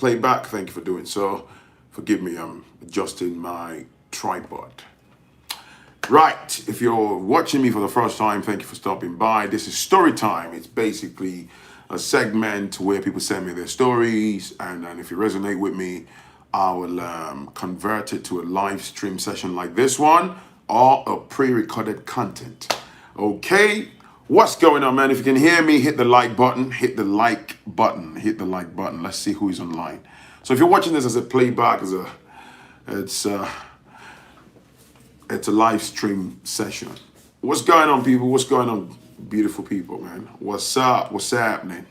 playback, thank you for doing so. Forgive me, I'm adjusting my tripod. Right, if you're watching me for the first time, thank you for stopping by. This is story time. It's basically a segment where people send me their stories, and if you resonate with me, I will convert it to a live stream session like this one or a pre-recorded content. Okay, what's going on, man? If you can hear me, hit the like button, hit the like button, hit the like button. Let's see who is online. So if you're watching this as a playback, it's a live stream session. What's going on, people? What's going on, beautiful people, man? What's up? What's happening?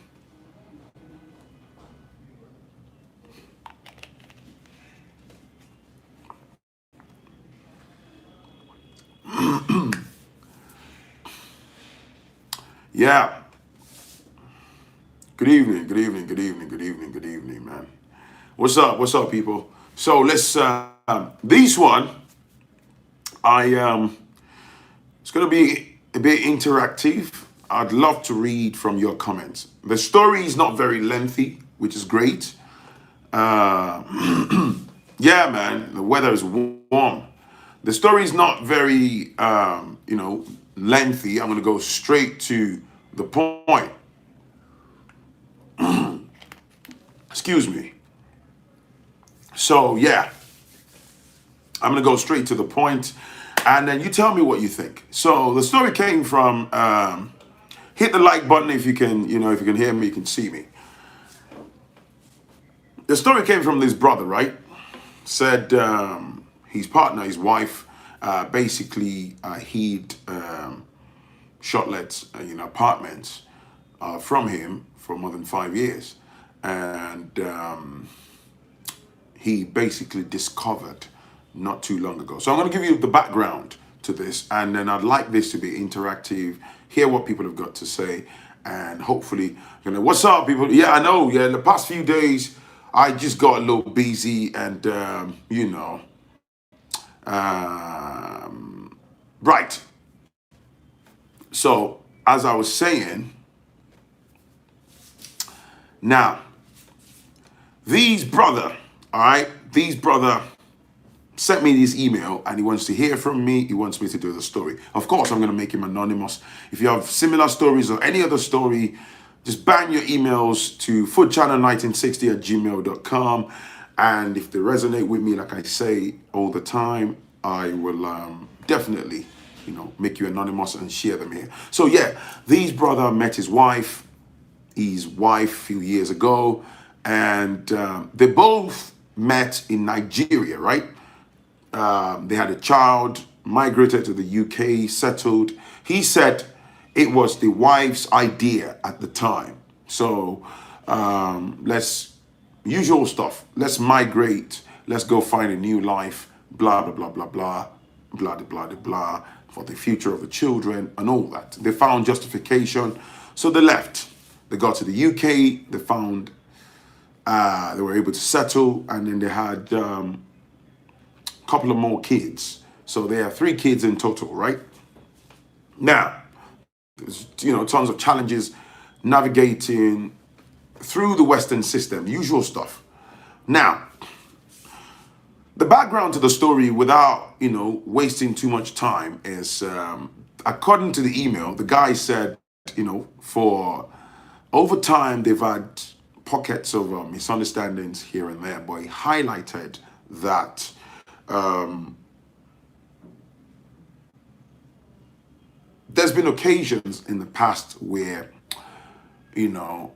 Yeah. Good evening, good evening, good evening, good evening, good evening, man. What's up, people? So let's, this one, it's going to be a bit interactive. I'd love to read from your comments. The story is not very lengthy, which is great. Yeah, man, the weather is warm. The story is not very, lengthy. I'm going to go straight to the point. Excuse me. So, yeah, I'm going to go straight to the point, and then you tell me what you think. So the story came from, hit the like button if you can, if you can hear me, you can see me. The story came from this brother, right? Said his partner, his wife, basically hid shotlets, apartments from him for more than 5 years. And he basically discovered not too long ago. So I'm going to give you the background to this, and then I'd like this to be interactive, hear what people have got to say, and hopefully, what's up, people? Yeah, I know, yeah, the past few days, I just got a little busy, and, right. So, as I was saying, now, these brother sent me this email, and he wants to hear from me. He wants me to do the story. Of course, I'm going to make him anonymous. If you have similar stories or any other story, just bang your emails to foodchannel1960@gmail.com. And if they resonate with me, like I say all the time, I will definitely, make you anonymous and share them here. So yeah, these brother met his wife a few years ago, and they both met in Nigeria, right? They had a child, migrated to the UK, settled. He said it was the wife's idea at the time. So usual stuff. Let's migrate. Let's go find a new life. Blah, blah, blah, blah, blah, blah, blah, blah, blah, for the future of the children and all that. They found justification. So they left. They got to the UK. They found they were able to settle, and then they had couple of more kids. So they have 3 kids in total, right? Now, there's, tons of challenges navigating through the Western system, usual stuff. Now, the background to the story, without, wasting too much time, is according to the email, the guy said, for over time, they've had pockets of misunderstandings here and there, but he highlighted that there's been occasions in the past where,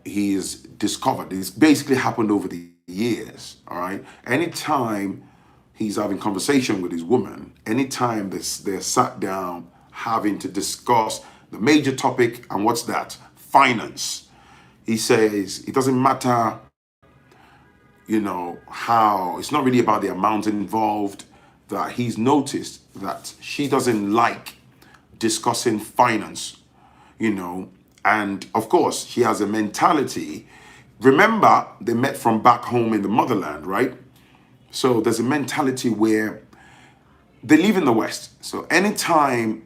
he's discovered, it's basically happened over the years, all right? Anytime he's having conversation with his woman, anytime they're sat down having to discuss the major topic, and what's that? Finance. He says it doesn't matter, how, it's not really about the amount involved, that he's noticed that she doesn't like discussing finance, and of course she has a mentality. Remember, they met from back home in the motherland, right? So there's a mentality where they live in the West. So anytime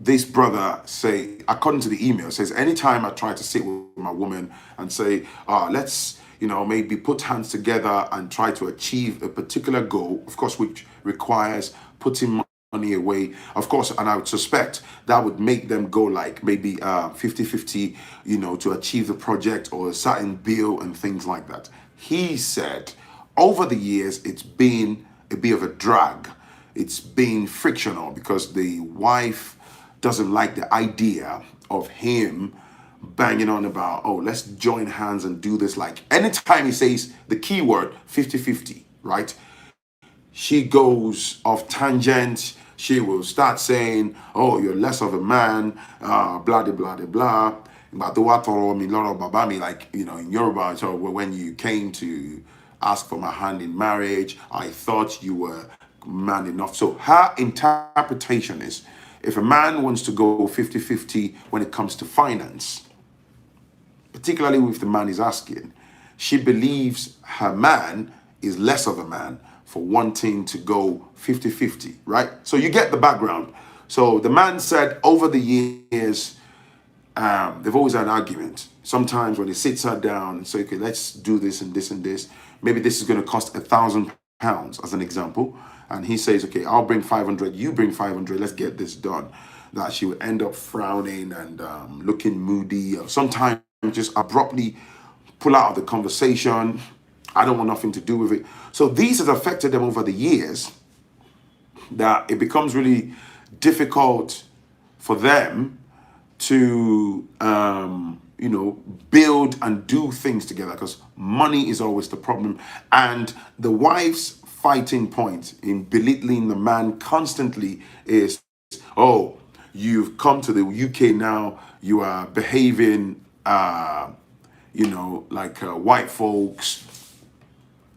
this brother say, according to the email, says, anytime I try to sit with my woman and say, let's, maybe put hands together and try to achieve a particular goal, of course, which requires putting money away, of course, and I would suspect that would make them go like maybe 50-50, to achieve the project or a certain bill and things like that. He said over the years, it's been a bit of a drag. It's been frictional because the wife doesn't like the idea of him banging on about, oh, let's join hands and do this. Like anytime he says the keyword 50-50, right? She goes off tangent. She will start saying, oh, you're less of a man, blah, blah, blah, blah. Like, in Yoruba, so when you came to ask for my hand in marriage, I thought you were man enough. So her interpretation is, if a man wants to go 50-50 when it comes to finance, particularly if the man is asking, she believes her man is less of a man for wanting to go 50-50, right? So you get the background. So the man said over the years, they've always had an argument. Sometimes when he sits her down and say, okay, let's do this and this and this. Maybe this is going to cost £1,000 as an example. And he says, okay, I'll bring 500, you bring 500, let's get this done. That she would end up frowning and looking moody, or sometimes just abruptly pull out of the conversation. I don't want nothing to do with it. So these has affected them over the years, that it becomes really difficult for them to, build and do things together, because money is always the problem. And the wife's fighting point in belittling the man constantly is, oh, you've come to the UK now, you are behaving, like white folks,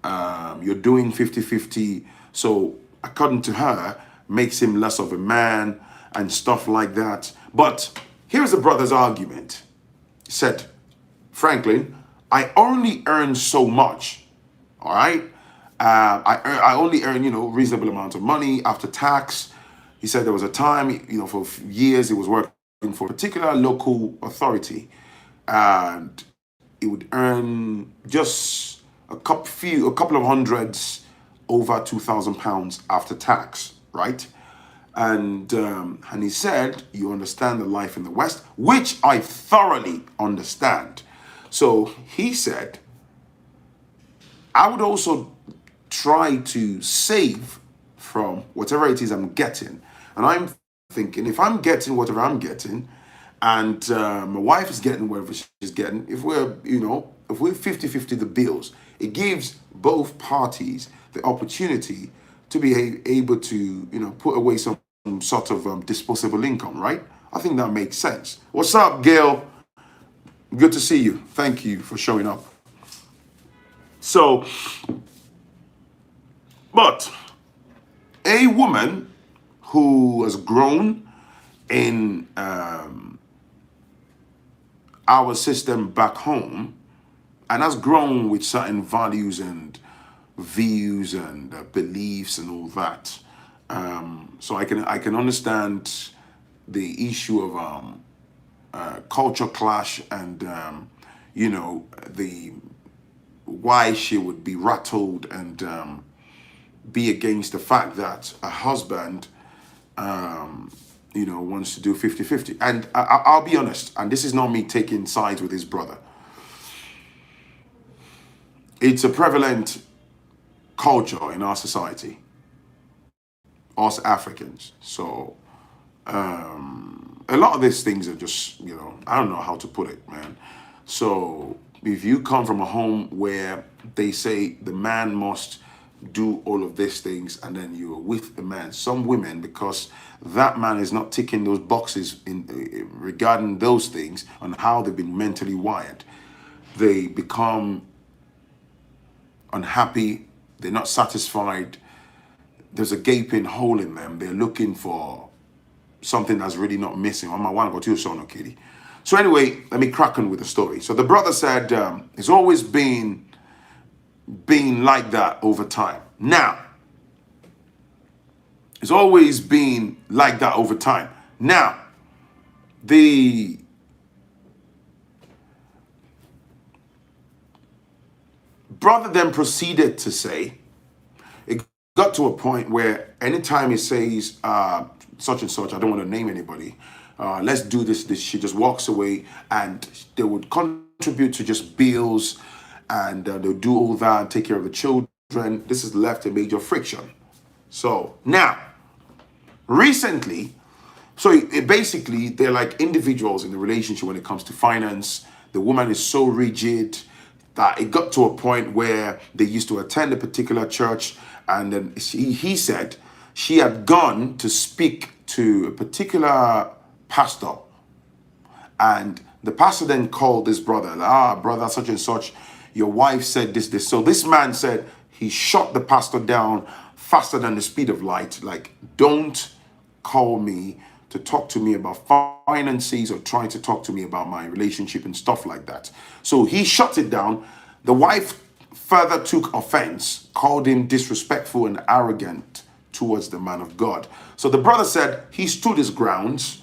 you're doing 50-50. So according to her, makes him less of a man and stuff like that. But here's the brother's argument. He said, Phrankleen, I only earn so much, all right? I only earn, reasonable amount of money after tax. He said there was a time, for years he was working for a particular local authority, and he would earn just a couple of hundreds over £2,000 after tax, right? And he said, you understand the life in the West, which I thoroughly understand. So he said, I would also try to save from whatever it is I'm getting. And I'm thinking, if I'm getting whatever I'm getting, and my wife is getting whatever she's getting, if we're 50-50 the bills, it gives both parties the opportunity to be able to, put away some sort of disposable income, right? I think that makes sense. What's up, Gail? Good to see you. Thank you for showing up. So, but a woman who has grown in our system back home and has grown with certain values and views and beliefs and all that. So I can understand the issue of culture clash and the why she would be rattled and be against the fact that a husband wants to do 50-50. And I'll be honest, and this is not me taking sides with his brother. It's a prevalent culture in our society, us Africans. So a lot of these things are just, I don't know how to put it, man. So if you come from a home where they say the man must do all of these things and then you're with the man, some women, because that man is not ticking those boxes in regarding those things on how they've been mentally wired, they become unhappy, they're not satisfied, there's a gaping hole in them, they're looking for something that's really not missing. On my one got two son, okay. So anyway, let me crack on with the story. So the brother said it's always been like that over time. Now, it's always been like that over time. Now, the brother then proceeded to say, it got to a point where anytime he says such and such, I don't want to name anybody, let's do this, she just walks away, and they would contribute to just bills, and they'll do all that and take care of the children. This has left a major friction. So now, recently, so basically, they're like individuals in the relationship when it comes to finance. The woman is so rigid that it got to a point where they used to attend a particular church, and then he said she had gone to speak to a particular pastor, and the pastor then called this brother, brother such and such, your wife said this. So this man said he shot the pastor down faster than the speed of light. Like, don't call me to talk to me about finances or trying to talk to me about my relationship and stuff like that. So he shut it down. The wife further took offense, called him disrespectful and arrogant towards the man of God. So the brother said he stood his grounds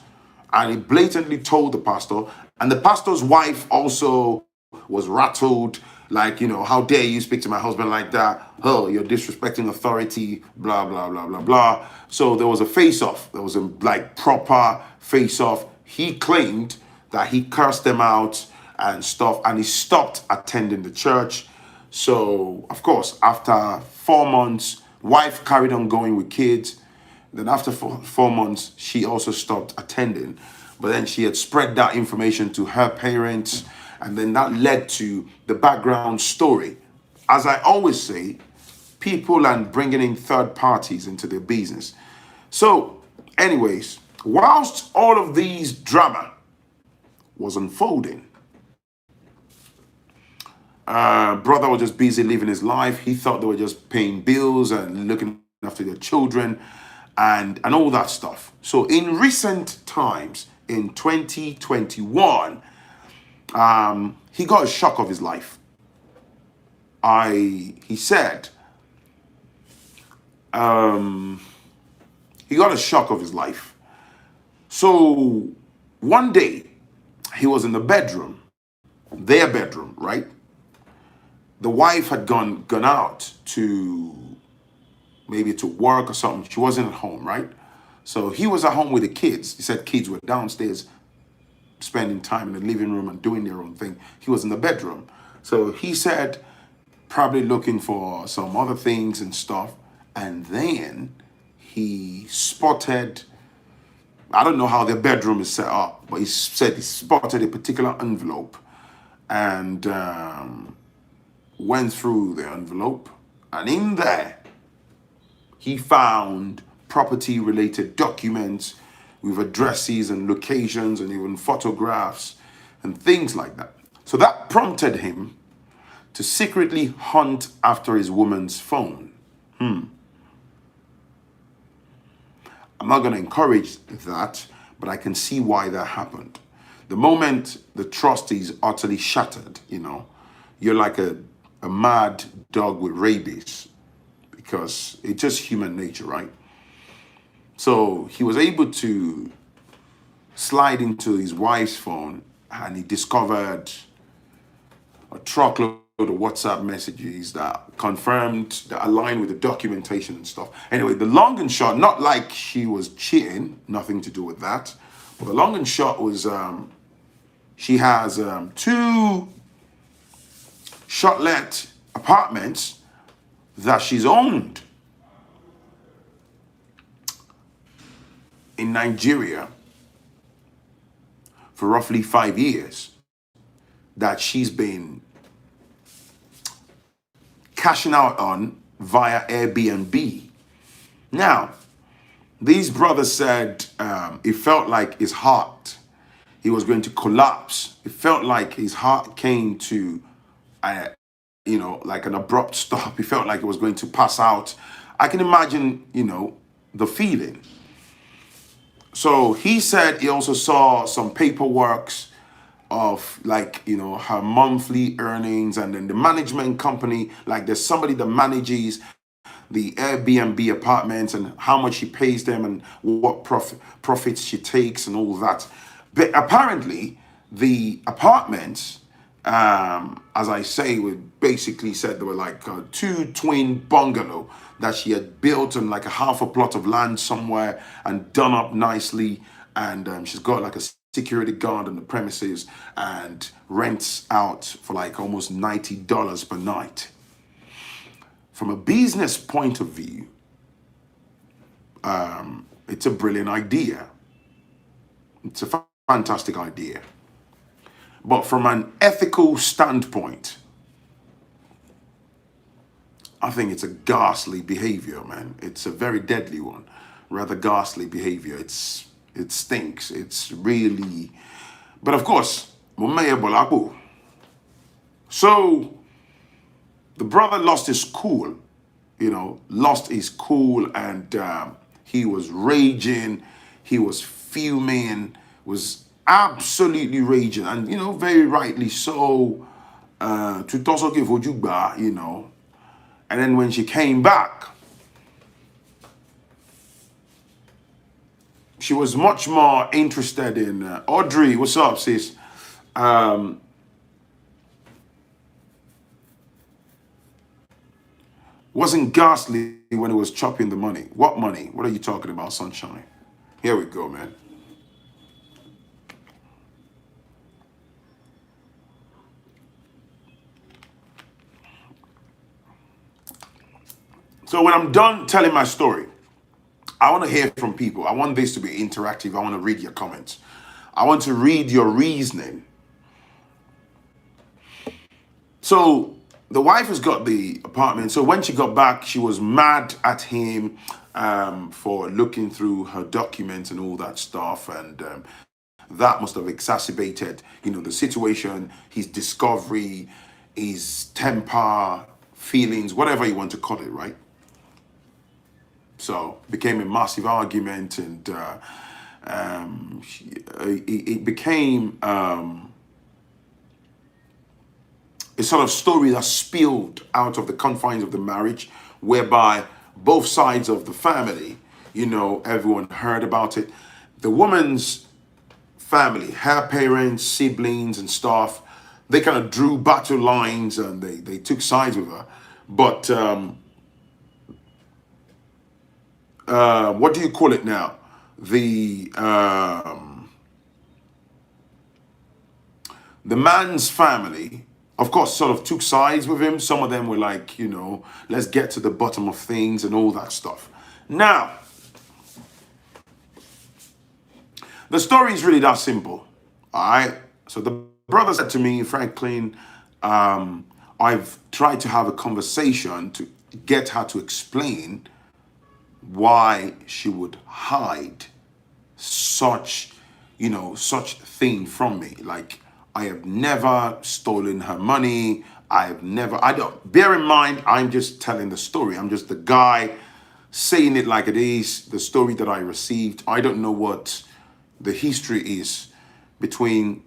and he blatantly told the pastor, and the pastor's wife also was rattled, like, how dare you speak to my husband like that? Oh, you're disrespecting authority, blah, blah, blah, blah, blah. So there was a face-off. There was a proper face-off. He claimed that he cursed them out and stuff, and he stopped attending the church. So, of course, after 4 months, wife carried on going with kids. Then after 4 months, she also stopped attending. But then she had spread that information to her parents, and then that led to the background story. As I always say, people and bringing in third parties into their business. So, anyways, whilst all of these drama was unfolding, brother was just busy living his life. He thought they were just paying bills and looking after their children and all that stuff. So in recent times, in 2021, he got a shock of his life. He said he got a shock of his life. So one day he was in the bedroom, their bedroom, right? The wife had gone out to maybe to work or something. She wasn't at home, right? So he was at home with the kids. He said kids were downstairs spending time in the living room and doing their own thing. He was in the bedroom. So he said probably looking for some other things and stuff. And then he spotted, I don't know how their bedroom is set up, but he said he spotted a particular envelope and went through the envelope. And in there, he found property-related documents with addresses and locations and even photographs and things like that. So that prompted him to secretly hunt after his woman's phone. I'm not going to encourage that, but I can see why that happened. The moment the trust is utterly shattered, you're like a mad dog with rabies, because it's just human nature, right? So he was able to slide into his wife's phone and he discovered a truckload of WhatsApp messages that confirmed, that aligned with the documentation and stuff. Anyway, the long and short, not like she was cheating, nothing to do with that. But the long and short was she has 2 short-let apartments that she's owned in Nigeria for roughly 5 years, that she's been cashing out on via Airbnb. Now, these brothers said it felt like his heart, he was going to collapse. It felt like his heart came to like an abrupt stop. He felt like it was going to pass out. I can imagine, the feeling. So he said he also saw some paperwork of her monthly earnings, and then the management company, like there's somebody that manages the Airbnb apartments and how much she pays them and what profits she takes and all that. But apparently the apartments As I say, we basically said there were like two twin bungalow that she had built on like a half a plot of land somewhere and done up nicely. And she's got like a security guard on the premises and rents out for like almost $90 per night. From a business point of view, it's a brilliant idea. It's a fantastic idea. But from an ethical standpoint, I think it's a ghastly behavior, man. It's a very deadly one. Rather ghastly behavior. It stinks. It's really. But of course, so the brother lost his cool, lost his cool, and he was raging, he was fuming, was absolutely raging, and very rightly so. To also give Ojugba, and then when she came back, she was much more interested in Audrey. What's up, sis? Wasn't ghastly when it was chopping the money. What money? What are you talking about, sunshine? Here we go, man. So when I'm done telling my story, I want to hear from people. I want this to be interactive. I want to read your comments. I want to read your reasoning. So the wife has got the apartment. So when she got back, she was mad at him for looking through her documents and all that stuff. And that must have exacerbated, the situation, his discovery, his temper, feelings, whatever you want to call it, right? So it became a massive argument, and it became a sort of story that spilled out of the confines of the marriage, whereby both sides of the family, everyone heard about it. The woman's family, her parents, siblings, and stuff, they kind of drew battle lines and they took sides with her. But what do you call it now? The man's family, of course, sort of took sides with him. Some of them were like, let's get to the bottom of things and all that stuff. Now, the story is really that simple. All right. So the brother said to me, Phrankleen, I've tried to have a conversation to get her to explain why she would hide such thing from me. Like, I have never stolen her money. I don't, bear in mind, I'm just telling the story. I'm just the guy saying it like it is, the story that I received. I don't know what the history is between,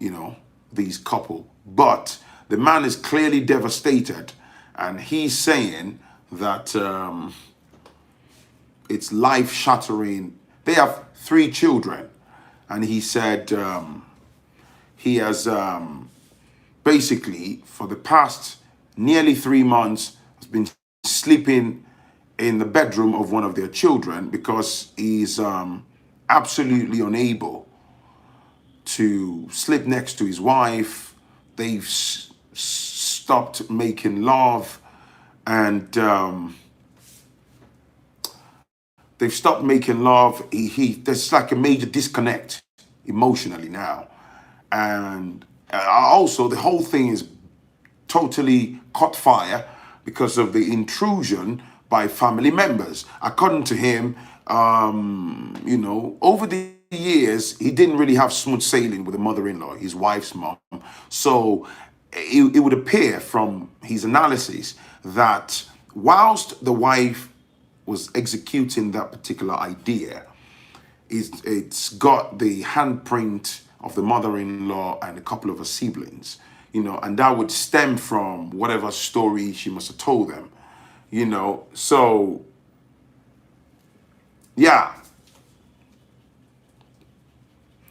these couple, but the man is clearly devastated, and he's saying that it's life shattering. They have 3 children, and he said he has basically for the past nearly 3 months has been sleeping in the bedroom of one of their children because he's absolutely unable to sleep next to his wife. They've stopped making love, and they've stopped making love. There's like a major disconnect emotionally now, and also the whole thing is totally caught fire because of the intrusion by family members. According to him, over the years, he didn't really have smooth sailing with the mother-in-law, his wife's mom. So it would appear from his analysis that whilst the wife was executing that particular idea, it's got the handprint of the mother-in-law and a couple of her siblings, and that would stem from whatever story she must have told them, so yeah.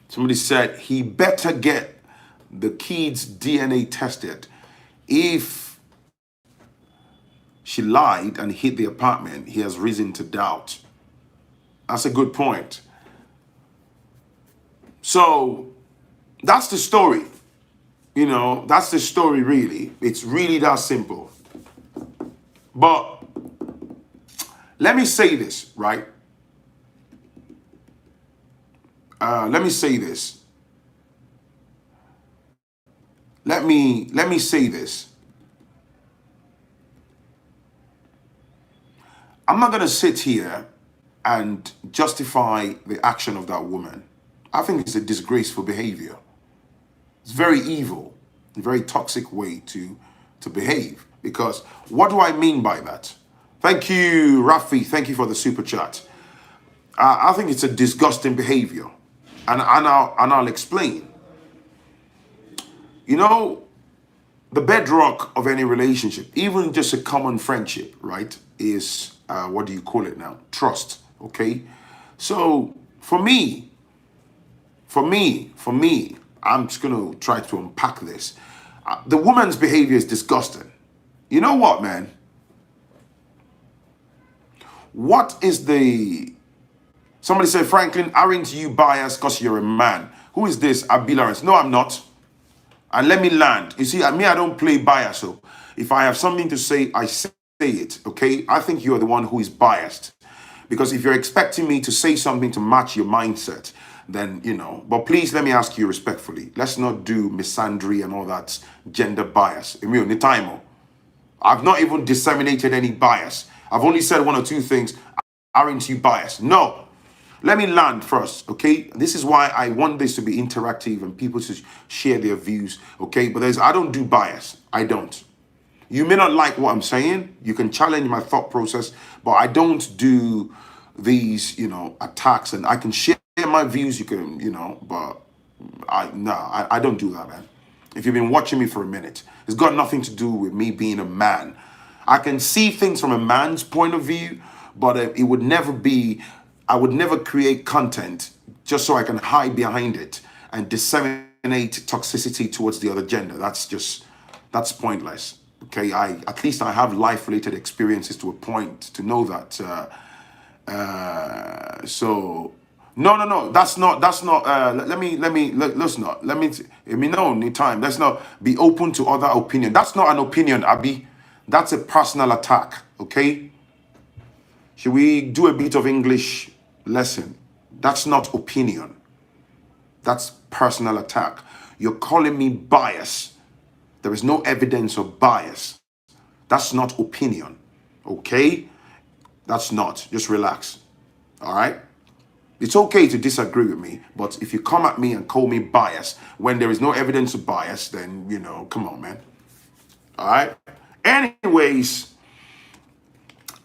Somebody said he better get the kid's DNA tested. If she lied and hid the apartment, he has reason to doubt. That's a good point. So that's the story. You know, that's the story really. It's really that simple. But let me say this, right? Let me say this. Let me say this. I'm not going to sit here and justify the action of that woman. I think it's a disgraceful behavior. It's very evil, a very toxic way to behave. Because what do I mean by that? Thank you, Rafi. Thank you for the super chat. I think it's a disgusting behavior. And I'll explain. You know, the bedrock of any relationship, even just a common friendship, right, is, what do you call it now? Trust, okay? So for me, I'm just going to try to unpack this. The woman's behavior is disgusting. You know what, man? What is the... Somebody said, Phrankleen, aren't you biased because you're a man? Who is this? Abi Lawrence. No, I'm not. And let me land. You see, I don't play bias. So if I have something to say, I say it, okay? I think you're the one who is biased. Because if you're expecting me to say something to match your mindset, then, you know. But please, let me ask you respectfully. Let's not do misandry and all that gender bias. I've not even disseminated any bias. I've only said one or two things. Aren't you biased? No. Let me land first, okay? This is why I want this to be interactive and people to share their views, okay? But I don't do bias. I don't. You may not like what I'm saying. You can challenge my thought process, but I don't do these, you know, attacks. And I can share my views. You can, you know, but I don't do that, man. If you've been watching me for a minute, it's got nothing to do with me being a man. I can see things from a man's point of view, but it would never be... I would never create content just so I can hide behind it and disseminate toxicity towards the other gender. That's pointless. Okay, at least I have life-related experiences to a point to know that. So no, that's not. Let's not be open to other opinion. That's not an opinion, Abby. That's a personal attack. Okay. Should we do a bit of English lesson? That's not opinion. That's personal attack. You're calling me bias. There is no evidence of bias. That's not opinion. Okay? That's not. Just relax. All right? It's okay to disagree with me, but if you come at me and call me bias when there is no evidence of bias, then, you know, come on, man. All right? Anyways,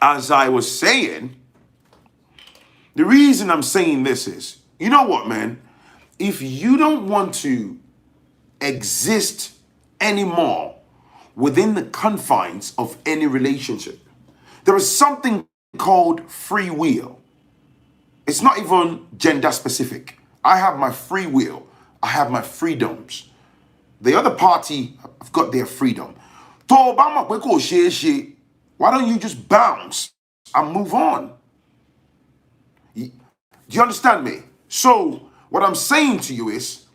as I was saying, the reason I'm saying this is, you know what, man? If you don't want to exist anymore within the confines of any relationship, there is something called free will. It's not even gender specific. I have my free will. I have my freedoms. The other party have got their freedom. Why don't you just bounce and move on? Do you understand me? So what I'm saying to you is,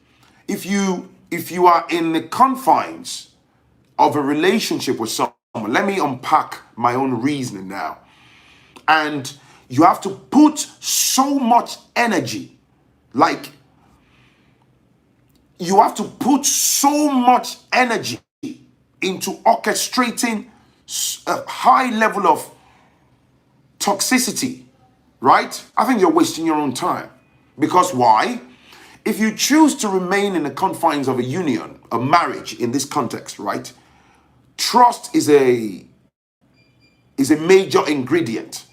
if you are in the confines of a relationship with someone, let me unpack my own reasoning now. And you have to put so much energy, like you have to put so much energy into orchestrating a high level of toxicity, right? I think you're wasting your own time. Because why? If you choose to remain in the confines of a union, a marriage in this context, right? Trust is a major ingredient.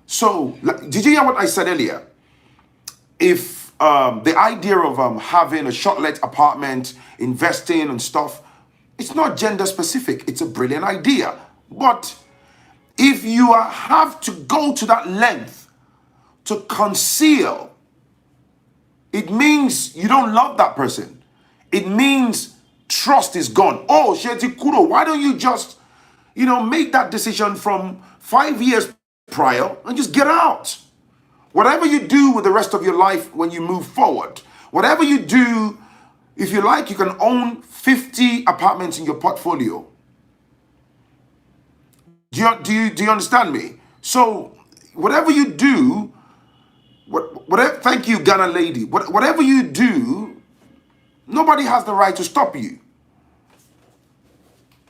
So, did you hear what I said earlier? If the idea of having a short-let apartment, investing and stuff, it's not gender specific. It's a brilliant idea. But if you have to go to that length to conceal, it means you don't love that person. It means trust is gone. Oh, Sheti Kuro, why don't you just, make that decision from 5 years prior and just get out? Whatever you do with the rest of your life when you move forward, whatever you do, if you like, you can own 50 apartments in your portfolio. Do you understand me? So whatever you do, whatever, thank you, Ghana lady. Whatever you do, nobody has the right to stop you.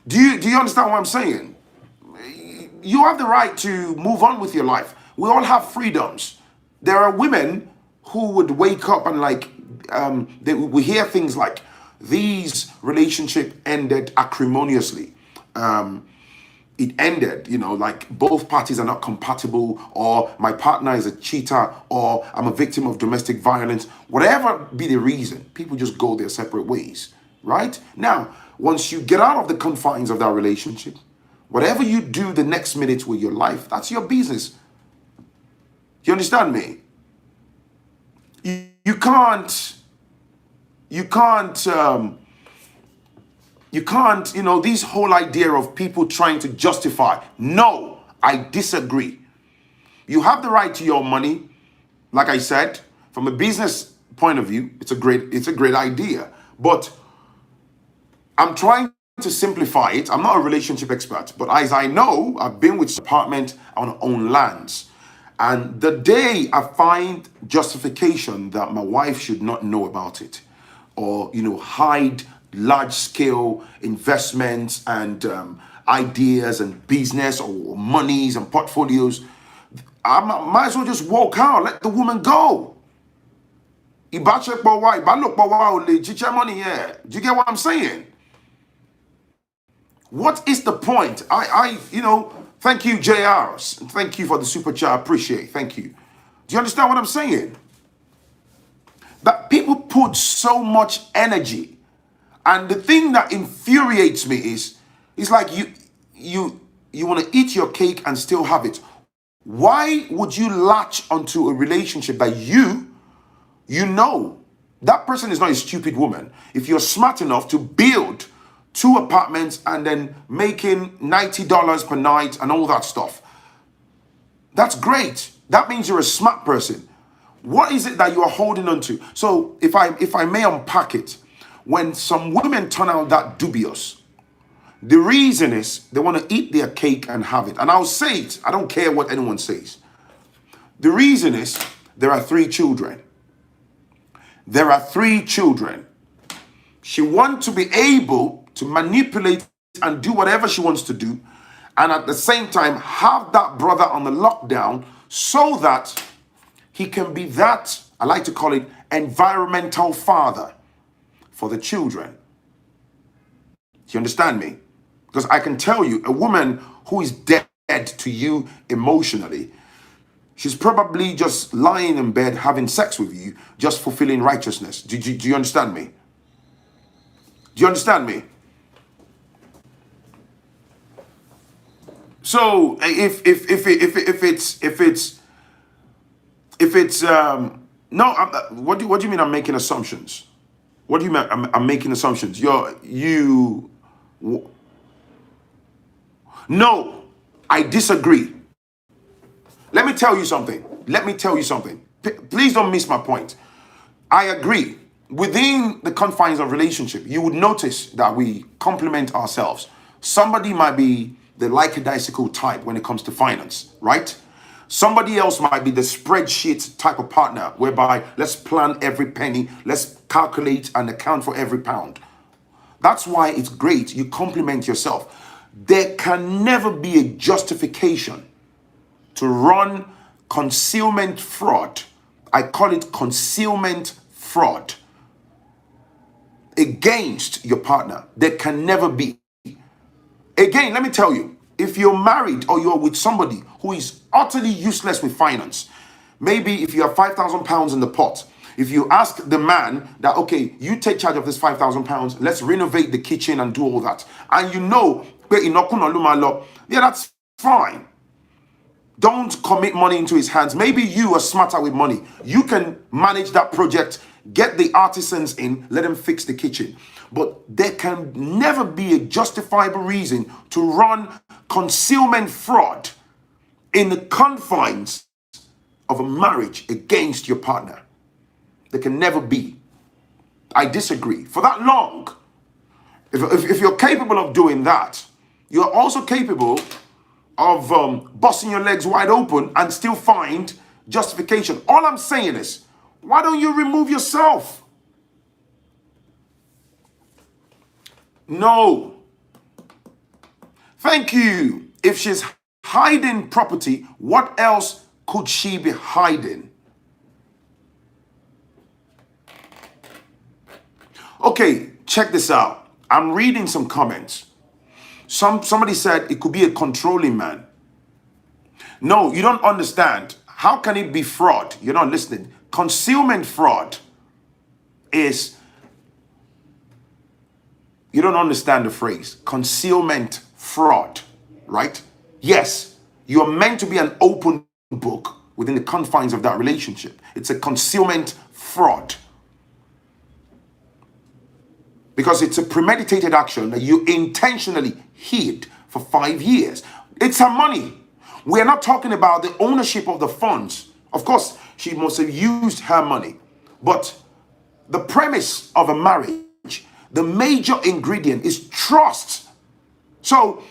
Do you understand what I'm saying? You have the right to move on with your life. We all have freedoms. There are women who would wake up and we hear things like, these relationship ended acrimoniously. It ended, like both parties are not compatible, or my partner is a cheater, or I'm a victim of domestic violence. Whatever be the reason, people just go their separate ways, right? Now, once you get out of the confines of that relationship, whatever you do the next minute with your life, that's your business. You understand me? You can't, this whole idea of people trying to justify. No, I disagree. You have the right to your money. Like I said, from a business point of view, it's a great idea. But I'm trying to simplify it. I'm not a relationship expert, but as I know, I've been with apartment, I want to own lands. And the day I find justification that my wife should not know about it, or, hide large-scale investments and ideas and business or monies and portfolios, I might as well just walk out, let the woman go. Do you get what I'm saying? What is the point? Thank you, JRs. Thank you for the super chat. I appreciate. Thank you. Do you understand what I'm saying? That people put so much energy, and the thing that infuriates me is, it's like you want to eat your cake and still have it. Why would you latch onto a relationship that that person is not a stupid woman? If you're smart enough to build 2 apartments and then making $90 per night and all that stuff, that's great. That means you're a smart person. What is it that you are holding on to? So if I may unpack it, when some women turn out that dubious, the reason is they want to eat their cake and have it. And I'll say it. I don't care what anyone says. The reason is there are 3 children. There are 3 children. She wants to be able to manipulate and do whatever she wants to do, and at the same time have that brother on the lockdown so that he can be that, I like to call it, environmental father for the children. Do you understand me? Because I can tell you, a woman who is dead to you emotionally, she's probably just lying in bed having sex with you, just fulfilling righteousness. Do you understand me? Do you understand me? So if it's no, what do you mean? I'm making assumptions. What do you mean? I'm making assumptions. No, I disagree. Let me tell you something. Please don't miss my point. I agree. Within the confines of relationship, you would notice that we complement ourselves. Somebody might be the lackadaisical type when it comes to finance, right? Somebody else might be the spreadsheet type of partner, whereby let's plan every penny, let's calculate and account for every pound. That's why it's great. You complement yourself. There can never be a justification to run concealment fraud. I call it concealment fraud against your partner. There can never be. Again, let me tell you, if you're married or you're with somebody who is utterly useless with finance, maybe if you have £5,000 in the pot, if you ask the man that, okay, you take charge of this £5,000, let's renovate the kitchen and do all that, and yeah, that's fine. Don't commit money into his hands. Maybe you are smarter with money. You can manage that project Get the artisans in, let them fix the kitchen. But there can never be a justifiable reason to run concealment fraud in the confines of a marriage against your partner. There can never be. I disagree. For that long, if you're capable of doing that, you're also capable of busting your legs wide open and still find justification. All I'm saying is, why don't you remove yourself? No. Thank you. If she's hiding property, what else could she be hiding? Okay, check this out. I'm reading some comments. Somebody said it could be a controlling man. No, you don't understand. How can it be fraud? You're not listening. Concealment fraud is, you don't understand the phrase. Concealment fraud, right? Yes, you're meant to be an open book within the confines of that relationship. It's a concealment fraud. Because it's a premeditated action that you intentionally hid for 5 years. It's her money. We're not talking about the ownership of the funds. Of course, she must have used her money. But the premise of a marriage, the major ingredient is trust. So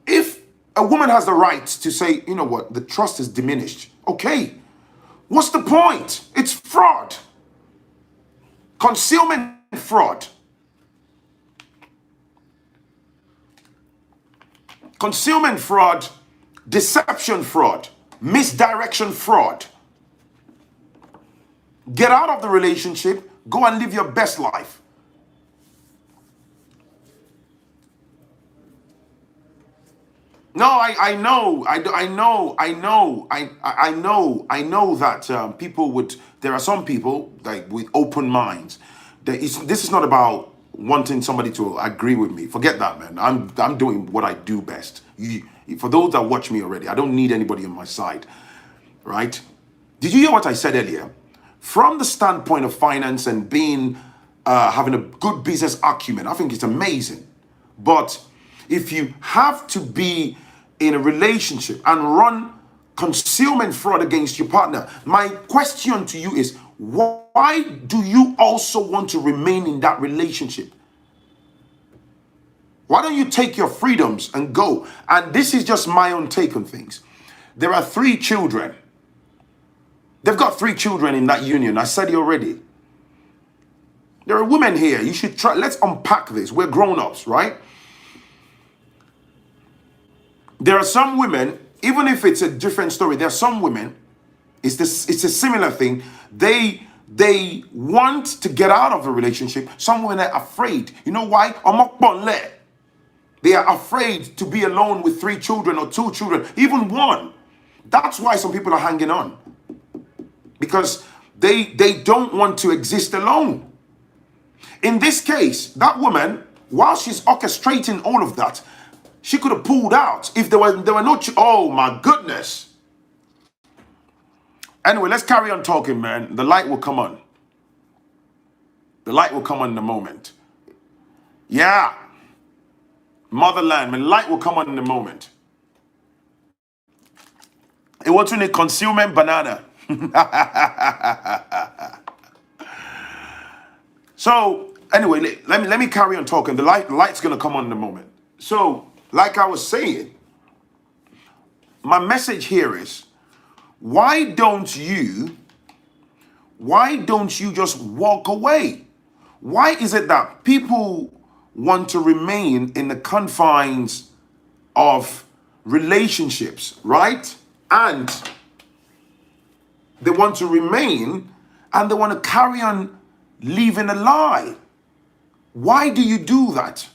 if a woman has the right to say, you know what, the trust is diminished. Okay, what's the point? It's fraud. Concealment fraud. Concealment fraud, deception fraud, misdirection fraud. Get out of the relationship, go and live your best life. No, I know that people would, there are some people like with open minds. This is not about wanting somebody to agree with me. Forget that, man. I'm doing what I do best. For those that watch me already, I don't need anybody on my side, right? Did you hear what I said earlier? From the standpoint of finance and being having a good business acumen, I think it's amazing. But if you have to be in a relationship and run concealment fraud against your partner, my question to you is, why do you also want to remain in that relationship? Why don't you take your freedoms and go? And this is just my own take on things. There are 3 children. They've got 3 children in that union. I said it already. There are women here. You should try. Let's unpack this. We're grown-ups, right? There are some women, even if it's a different story, there are some women, it's a similar thing. They want to get out of a relationship. Some women are afraid. You know why? They are afraid to be alone with 3 children or 2 children, even 1. That's why some people are hanging on. Because they don't want to exist alone. In this case, that woman, while she's orchestrating all of that, she could have pulled out if there were no. Oh my goodness. Anyway, let's carry on talking, man. The light will come on. The light will come on in a moment. Yeah. Motherland, man. Light will come on in a moment. It wants to need concealment banana. So anyway, let me carry on talking. The light's gonna come on in a moment. So, like I was saying, my message here is, why don't you just walk away? Why is it that people want to remain in the confines of relationships, right? And they want to remain and they want to carry on living a lie. Why do you do that?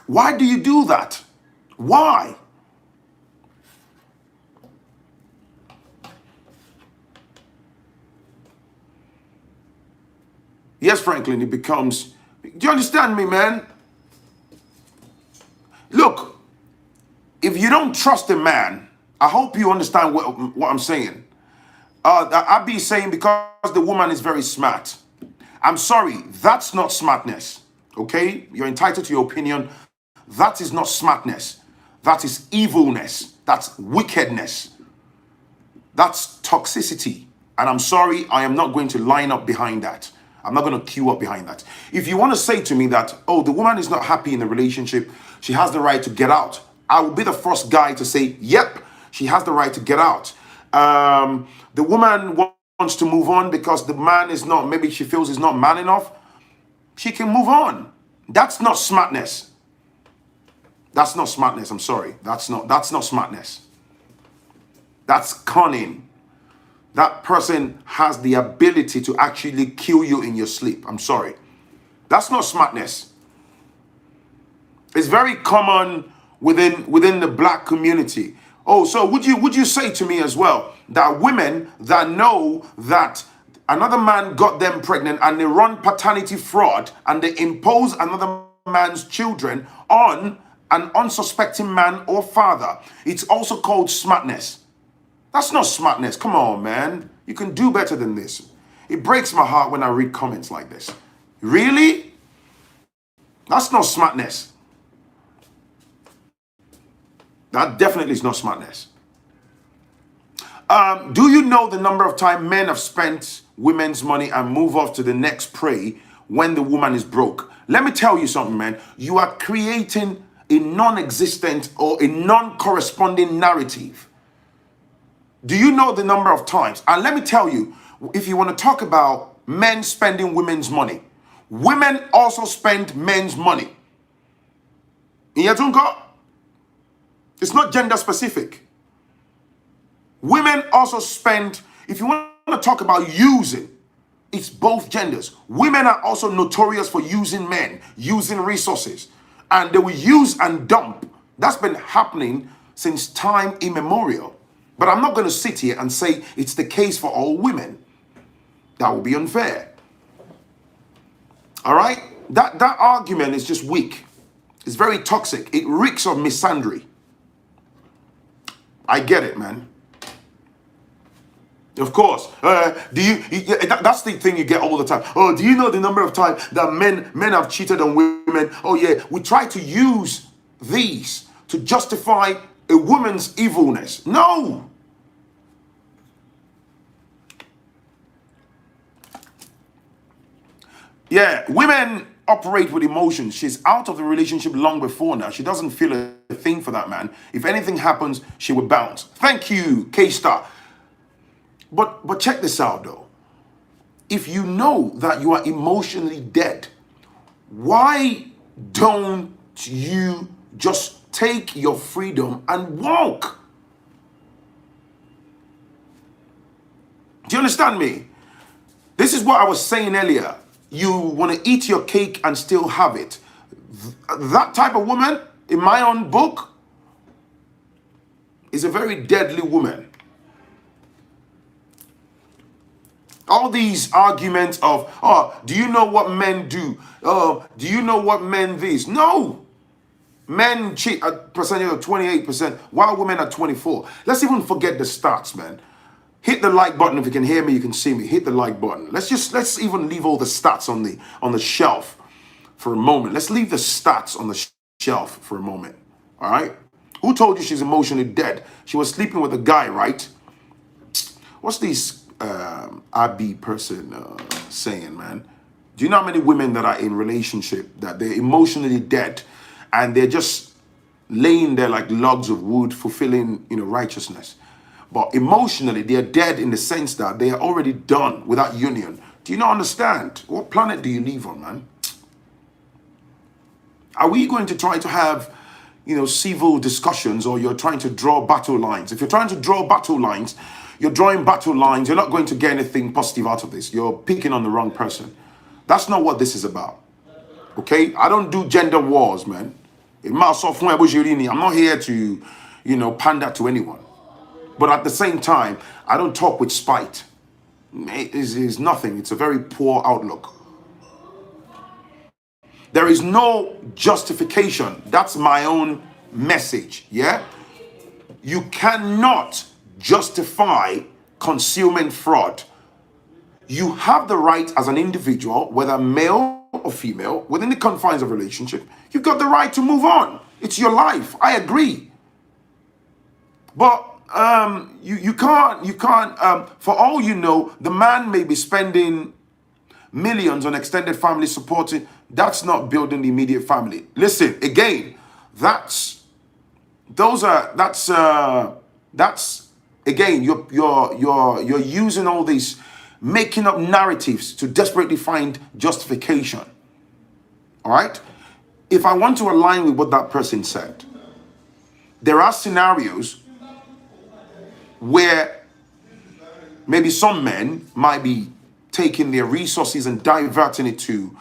Why do you do that? Why? Yes, Phrankleen, it becomes, do you understand me, man? Look, if you don't trust a man, I hope you understand what I'm saying. I'd be saying because the woman is very smart. I'm sorry, that's not smartness. Okay? You're entitled to your opinion. That is not smartness. That is evilness. That's wickedness. That's toxicity. And I'm sorry, I am not going to line up behind that. I'm not going to queue up behind that. If you want to say to me that, oh, the woman is not happy in the relationship, she has the right to get out, I will be the first guy to say, yep, she has the right to get out. The woman wants to move on because the man is not, maybe she feels he's not man enough. She can move on. That's not smartness. That's not smartness. I'm sorry. That's not smartness. That's cunning. That person has the ability to actually kill you in your sleep. I'm sorry. That's not smartness. It's very common within the black community. Oh, so would you say to me as well that women that know that another man got them pregnant and they run paternity fraud and they impose another man's children on an unsuspecting man or father, it's also called smartness? That's not smartness. Come on, man. You can do better than this. It breaks my heart when I read comments like this. Really? That's not smartness. That definitely is not smartness. Do you know the number of times men have spent women's money and move off to the next prey when the woman is broke? Let me tell you something, man. You are creating a non-existent or a non-corresponding narrative. Do you know the number of times? And let me tell you, if you want to talk about men spending women's money, women also spend men's money. It's not gender specific. Women also spend, if you want to talk about using, it's both genders. Women are also notorious for using men, using resources, and they will use and dump. That's been happening since time immemorial. But I'm not going to sit here and say it's the case for all women. That would be unfair. All right? That argument is just weak. It's very toxic. It reeks of misandry. I get it, man. Of course. That's the thing you get all the time. Oh, do you know the number of times that men have cheated on women? Oh, yeah. We try to use these to justify a woman's evilness. No. Yeah, women operate with emotions. She's out of the relationship long before now. She doesn't feel a thing for that man. If anything happens, she will bounce. Thank you, K-Star. But check this out, though. If you know that you are emotionally dead, why don't you just take your freedom and walk? Do you understand me? This is what I was saying earlier. You want to eat your cake and still have it. That type of woman, in my own book, is a very deadly woman. All these arguments of, oh, do you know what men do? Oh, do you know what men this? No. Men cheat at percentage of 28%, while women are 24%. Let's even forget the stats, man. Hit the like button if you can hear me, you can see me. Hit the like button. Let's even leave all the stats on the shelf for a moment. Let's leave the stats on the shelf for a moment. All right? Who told you she's emotionally dead? She was sleeping with a guy, right? What's this Abby person saying, man? Do you know how many women that are in relationship that they're emotionally dead and they're just laying there like logs of wood, fulfilling, righteousness? But emotionally, they are dead in the sense that they are already done with that union. Do you not understand? What planet do you live on, man? Are we going to try to have, civil discussions, or you're trying to draw battle lines? If you're trying to draw battle lines, you're drawing battle lines, you're not going to get anything positive out of this. You're picking on the wrong person. That's not what this is about. Okay? I don't do gender wars, man. I'm not here to, pander to anyone. But at the same time, I don't talk with spite. It is nothing. It's a very poor outlook. There is no justification. That's my own message, yeah? You cannot justify concealment fraud. You have the right as an individual, whether male or female, within the confines of a relationship, you've got the right to move on. It's your life. I agree. But you can't, for all you know, the man may be spending millions on extended family supporting. That's not building the immediate family. Listen, again, that's again, you're using all these, making up narratives to desperately find justification. All right? If I want to align with what that person said, there are scenarios where maybe some men might be taking their resources and diverting it to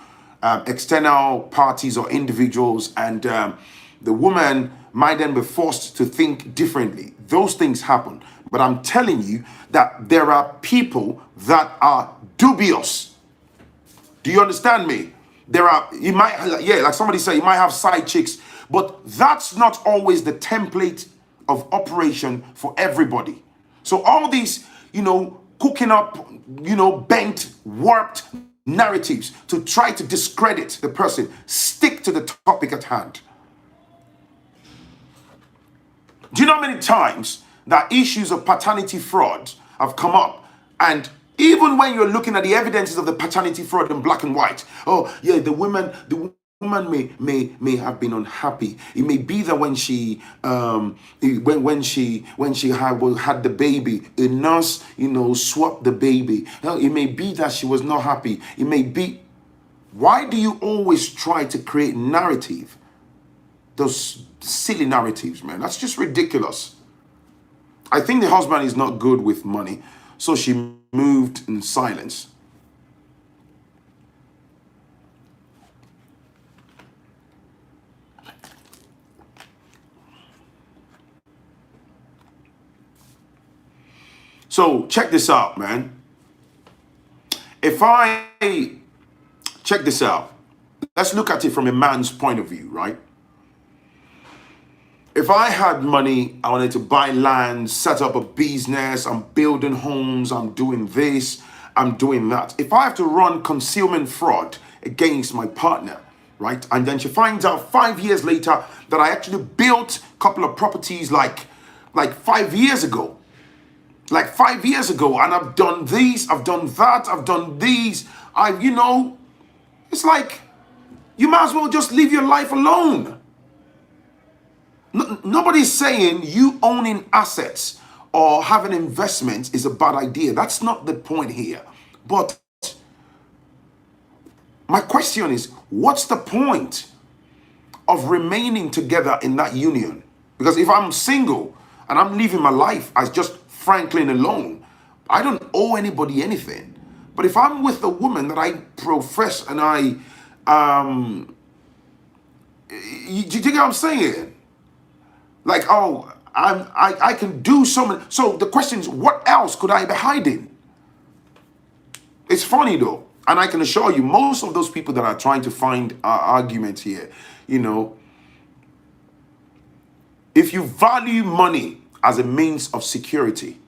external parties or individuals, and the woman might then be forced to think differently. Those things happen. But I'm telling you that there are people that are dubious. Do you understand me? There are, you might, yeah, like somebody said, you might have side chicks, but that's not always the template of operation for everybody. So all these, cooking up, bent, warped narratives to try to discredit the person, stick to the topic at hand. Do you know how many times that issues of paternity fraud have come up? And even when you're looking at the evidences of the paternity fraud in black and white, oh yeah, the woman may have been unhappy. It may be that when she had the baby, a nurse swapped the baby. It may be that she was not happy. It may be. Why do you always try to create narrative? Those silly narratives, man. That's just ridiculous. I think the husband is not good with money, so she moved in silence. So check this out, man. Check this out. Let's look at it from a man's point of view, right? If I had money, I wanted to buy land, set up a business, I'm building homes, I'm doing this, I'm doing that. If I have to run concealment fraud against my partner, right? And then she finds out 5 years later that I actually built a couple of properties like 5 years ago. Like 5 years ago, and I've done this, I've done that, I've done these. It's like, you might as well just leave your life alone. Nobody's saying you owning assets or having investments is a bad idea. That's not the point here. But my question is, what's the point of remaining together in that union? Because if I'm single and I'm living my life as just Phrankleen alone, I don't owe anybody anything. But if I'm with a woman that I profess and you get what I'm saying? Like, oh, I can do so many. So the question is, what else could I be hiding? It's funny though, and I can assure you, most of those people that are trying to find arguments here, if you value money as a means of security,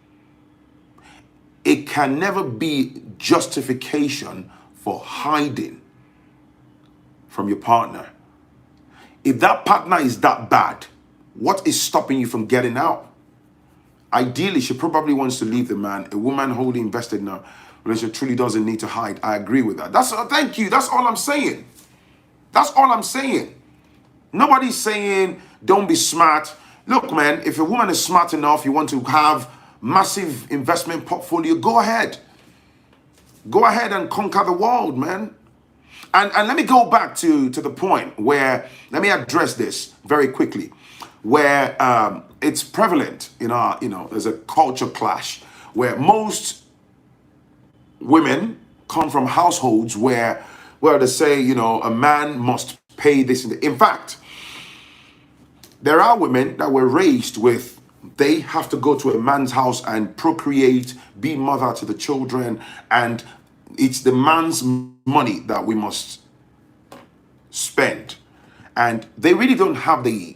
it can never be justification for hiding from your partner. If that partner is that bad, what is stopping you from getting out? Ideally, she probably wants to leave the man. A woman wholly invested in a relationship truly doesn't need to hide. I agree with that. Thank you. That's all I'm saying. That's all I'm saying. Nobody's saying don't be smart. Look, man, if a woman is smart enough, you want to have massive investment portfolio, go ahead. Go ahead and conquer the world, man. And let me go back to the point where, let me address this very quickly, where it's prevalent in our, there's a culture clash where most women come from households where they say, a man must pay this. In fact, there are women that were raised with, they have to go to a man's house and procreate, be mother to the children, and it's the man's money that we must spend. And they really don't have the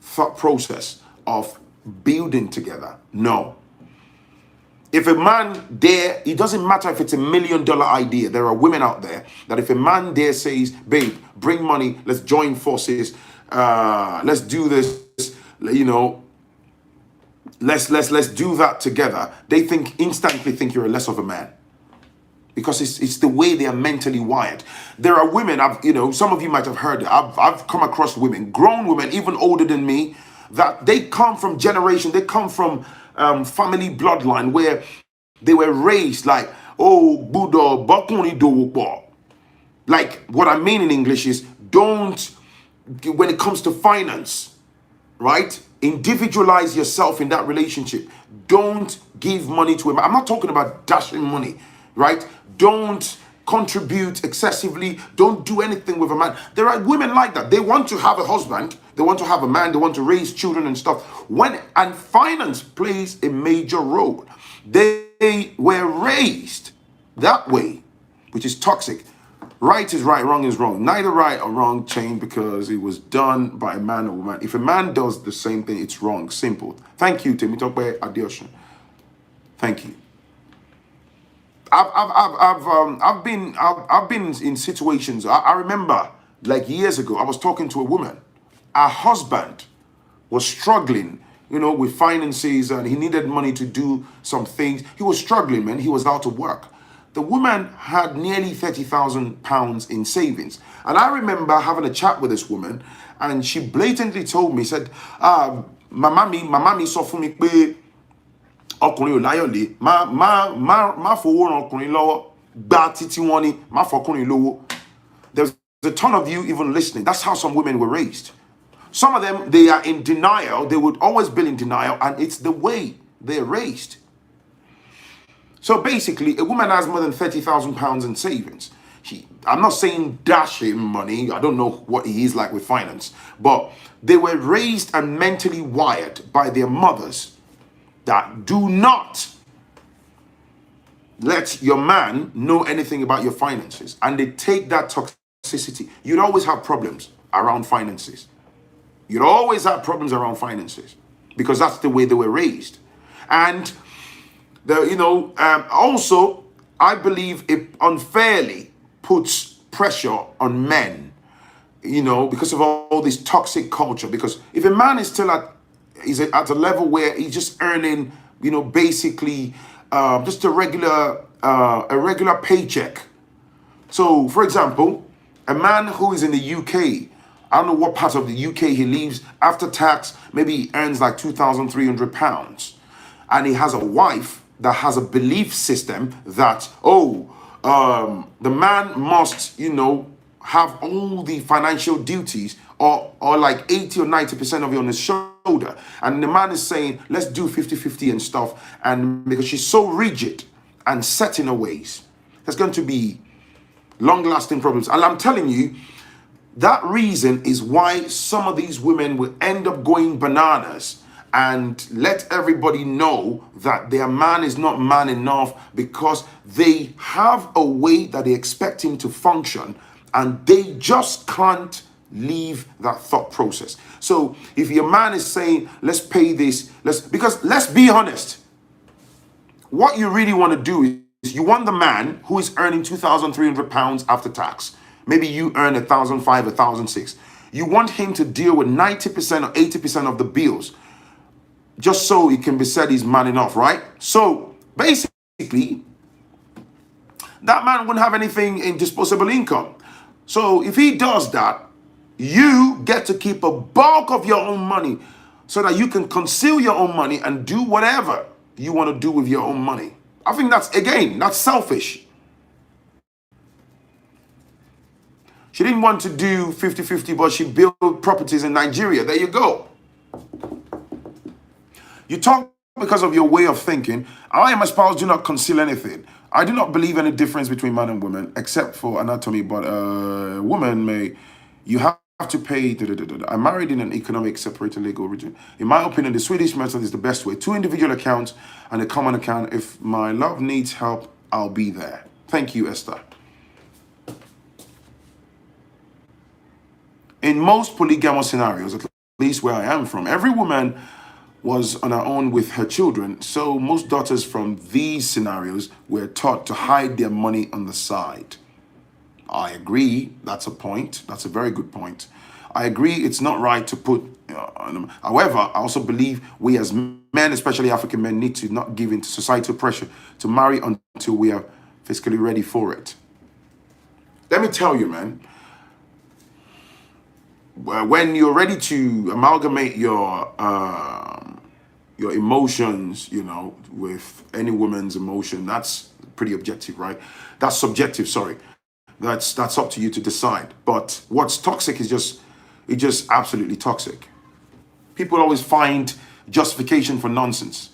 thought process of building together. No. If a man dare, it doesn't matter if it's $1 million idea. There are women out there that if a man dare says, babe, bring money, let's join forces, let's do this, you know, let's do that together. They instantly think you're less of a man. Because it's the way they are mentally wired. There are women, some of you might have heard it. I've come across women, grown women, even older than me, that they come from generation, they come from family bloodline where they were raised like, oh, Buddha, bakuni do. Like, what I mean in English is, don't, when it comes to finance, right? Individualize yourself in that relationship. Don't give money to a man. I'm not talking about dashing money, right? Don't contribute excessively. Don't do anything with a man. There are women like that. They want to have a husband. They want to have a man. They want to raise children and stuff. And finance plays a major role. They were raised that way, which is toxic. Right is right, wrong is wrong. Neither right or wrong change because it was done by a man or woman. If a man does the same thing, it's wrong. Simple. Thank you, Timmy. Talk about Adiosha. Thank you. I've been in situations. I remember like years ago, I was talking to a woman. Her husband was struggling, with finances, and he needed money to do some things. He was struggling, man. He was out of work. The woman had nearly £30,000 in savings. And I remember having a chat with this woman, and she blatantly told me, said, my mommy saw for me, ọkùnrin ò láyọ̀ lé má fowó ran ọkùnrin lọ́wọ́ gba títí wọn ni má fọkùnrin lówó. There's a ton of you even listening. That's how some women were raised. Some of them, they are in denial. They would always be in denial, and it's the way they're raised. So basically, a woman has more than £30,000 in savings. I'm not saying dash him money. I don't know what he is like with finance, but they were raised and mentally wired by their mothers that do not let your man know anything about your finances, and they take that toxicity. You'd always have problems around finances. You'd always have problems around finances because that's the way they were raised. And also, I believe it unfairly puts pressure on men, because of all this toxic culture. Because if a man is still at a level where he's just earning, basically just a regular paycheck. So, for example, a man who is in the UK, I don't know what part of the UK he lives, after tax, maybe he earns like £2,300. And he has a wife that has a belief system that, the man must, have all the financial duties or like 80 or 90% of it on his shoulder. And the man is saying, let's do 50-50 and stuff. And because she's so rigid and set in her ways, there's going to be long-lasting problems. And I'm telling you, that reason is why some of these women will end up going bananas and let everybody know that their man is not man enough because they have a way that they expect him to function, and they just can't leave that thought process. So if your man is saying, let's pay this, because let's be honest, what you really want to do is you want the man who is earning £2,300 after tax. Maybe you earn £1,500, £1,600. You want him to deal with 90% or 80% of the bills, just so it can be said he's man enough, right? So basically, that man wouldn't have anything in disposable income. So if he does that, you get to keep a bulk of your own money so that you can conceal your own money and do whatever you want to do with your own money. I think that's selfish. She didn't want to do 50-50, but she built properties in Nigeria. There you go. You talk because of your way of thinking. I and my spouse do not conceal anything. I do not believe any difference between man and woman, except for anatomy, but a woman may, you have to pay, I'm married in an economic separated legal region. In my opinion, the Swedish method is the best way. 2 individual accounts and a common account. If my love needs help, I'll be there. Thank you, Esther. In most polygamous scenarios, at least where I am from, every woman was on her own with her children, so most daughters from these scenarios were taught to hide their money on the side. I agree. That's a point. That's a very good point. I agree. It's not right to put. However, I also believe we as men, especially African men, need to not give in to societal pressure to marry until we are fiscally ready for it. Let me tell you, man. When you're ready to amalgamate your emotions, with any woman's emotion, that's pretty objective, right? That's subjective. Sorry. That's up to you to decide. But what's toxic is just absolutely toxic. People always find justification for nonsense.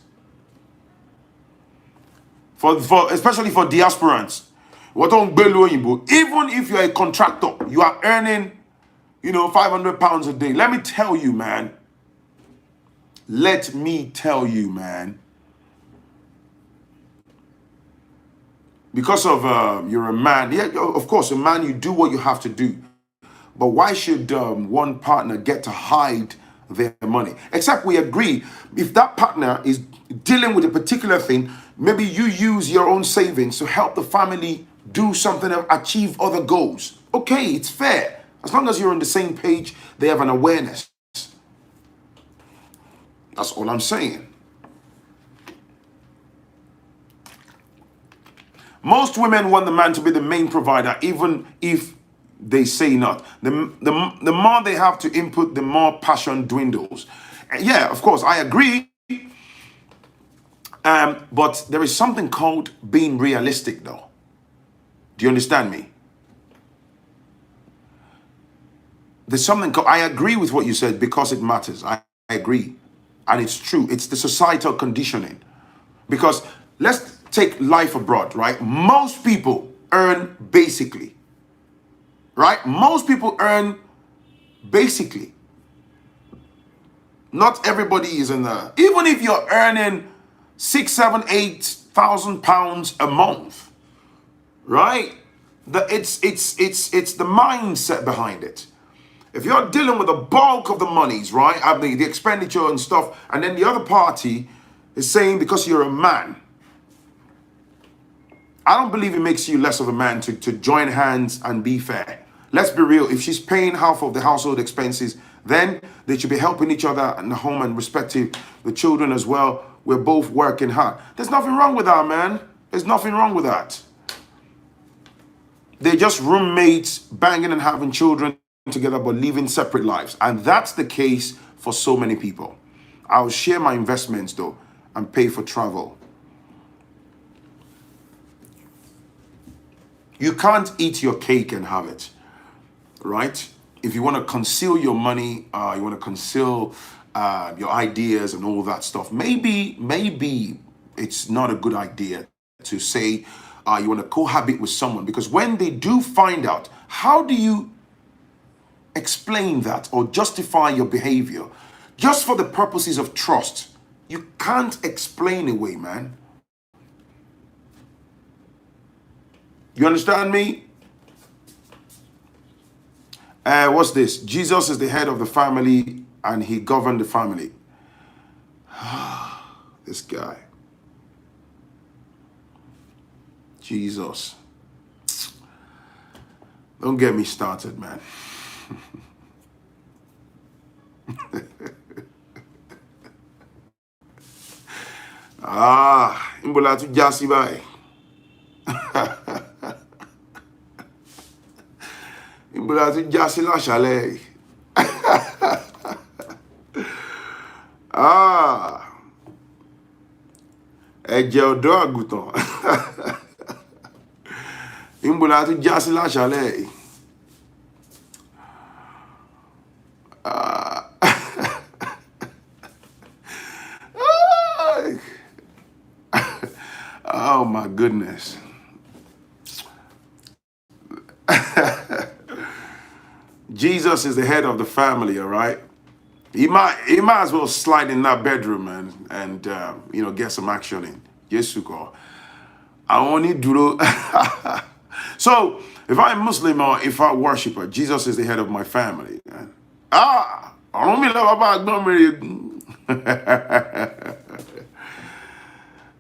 For especially for diasporans. Even if you're a contractor, you are earning, 500 pounds a day. Let me tell you, man. Because of you're a man, yeah, of course, a man, you do what you have to do. But why should one partner get to hide their money? Except we agree, if that partner is dealing with a particular thing, maybe you use your own savings to help the family do something and achieve other goals. Okay, it's fair. As long as you're on the same page, they have an awareness. That's all I'm saying. Most women want the man to be the main provider, even if they say not. The more they have to input, the more passion dwindles. Yeah, of course, I agree. But there is something called being realistic, though. Do you understand me? There's something called, I agree with what you said because it matters. I agree. And it's true. It's the societal conditioning. Because let's take life abroad, right? Most people earn basically, right? Most people earn basically. Not everybody is in the, even if you're earning 6, 7, 8,000 pounds a month, right? It's the mindset behind it. If you're dealing with the bulk of the monies, right? I mean, the expenditure and stuff, and then the other party is saying because you're a man, I don't believe it makes you less of a man to join hands and be fair. Let's be real. If she's paying half of the household expenses, then they should be helping each other in the home and respecting the children as well. We're both working hard. There's nothing wrong with that, man. There's nothing wrong with that. They're just roommates banging and having children together but living separate lives. And that's the case for so many people. I'll share my investments though and pay for travel. You can't eat your cake and have it, right? If you want to conceal your money, you want to conceal your ideas and all that stuff, maybe it's not a good idea to say you want to cohabit with someone, because when they do find out, how do you explain that or justify your behavior just for the purposes of trust? You can't explain away, man. You understand me? What's this? Jesus is the head of the family and he governed the family. This guy. Jesus. Don't get me started, man. Imbola tu jasi bay. Imbola tu jasi la chalet. Ẹ̀jẹ̀ ọ̀dọ́ àgùntàn. Imbola tu jasi la chalet. Oh my goodness. Jesus is the head of the family, all right? He might as well slide in that bedroom and get some action in. Yes, you go. I only do. So if I'm Muslim or if I worshiper, Jesus is the head of my family. I don't mean about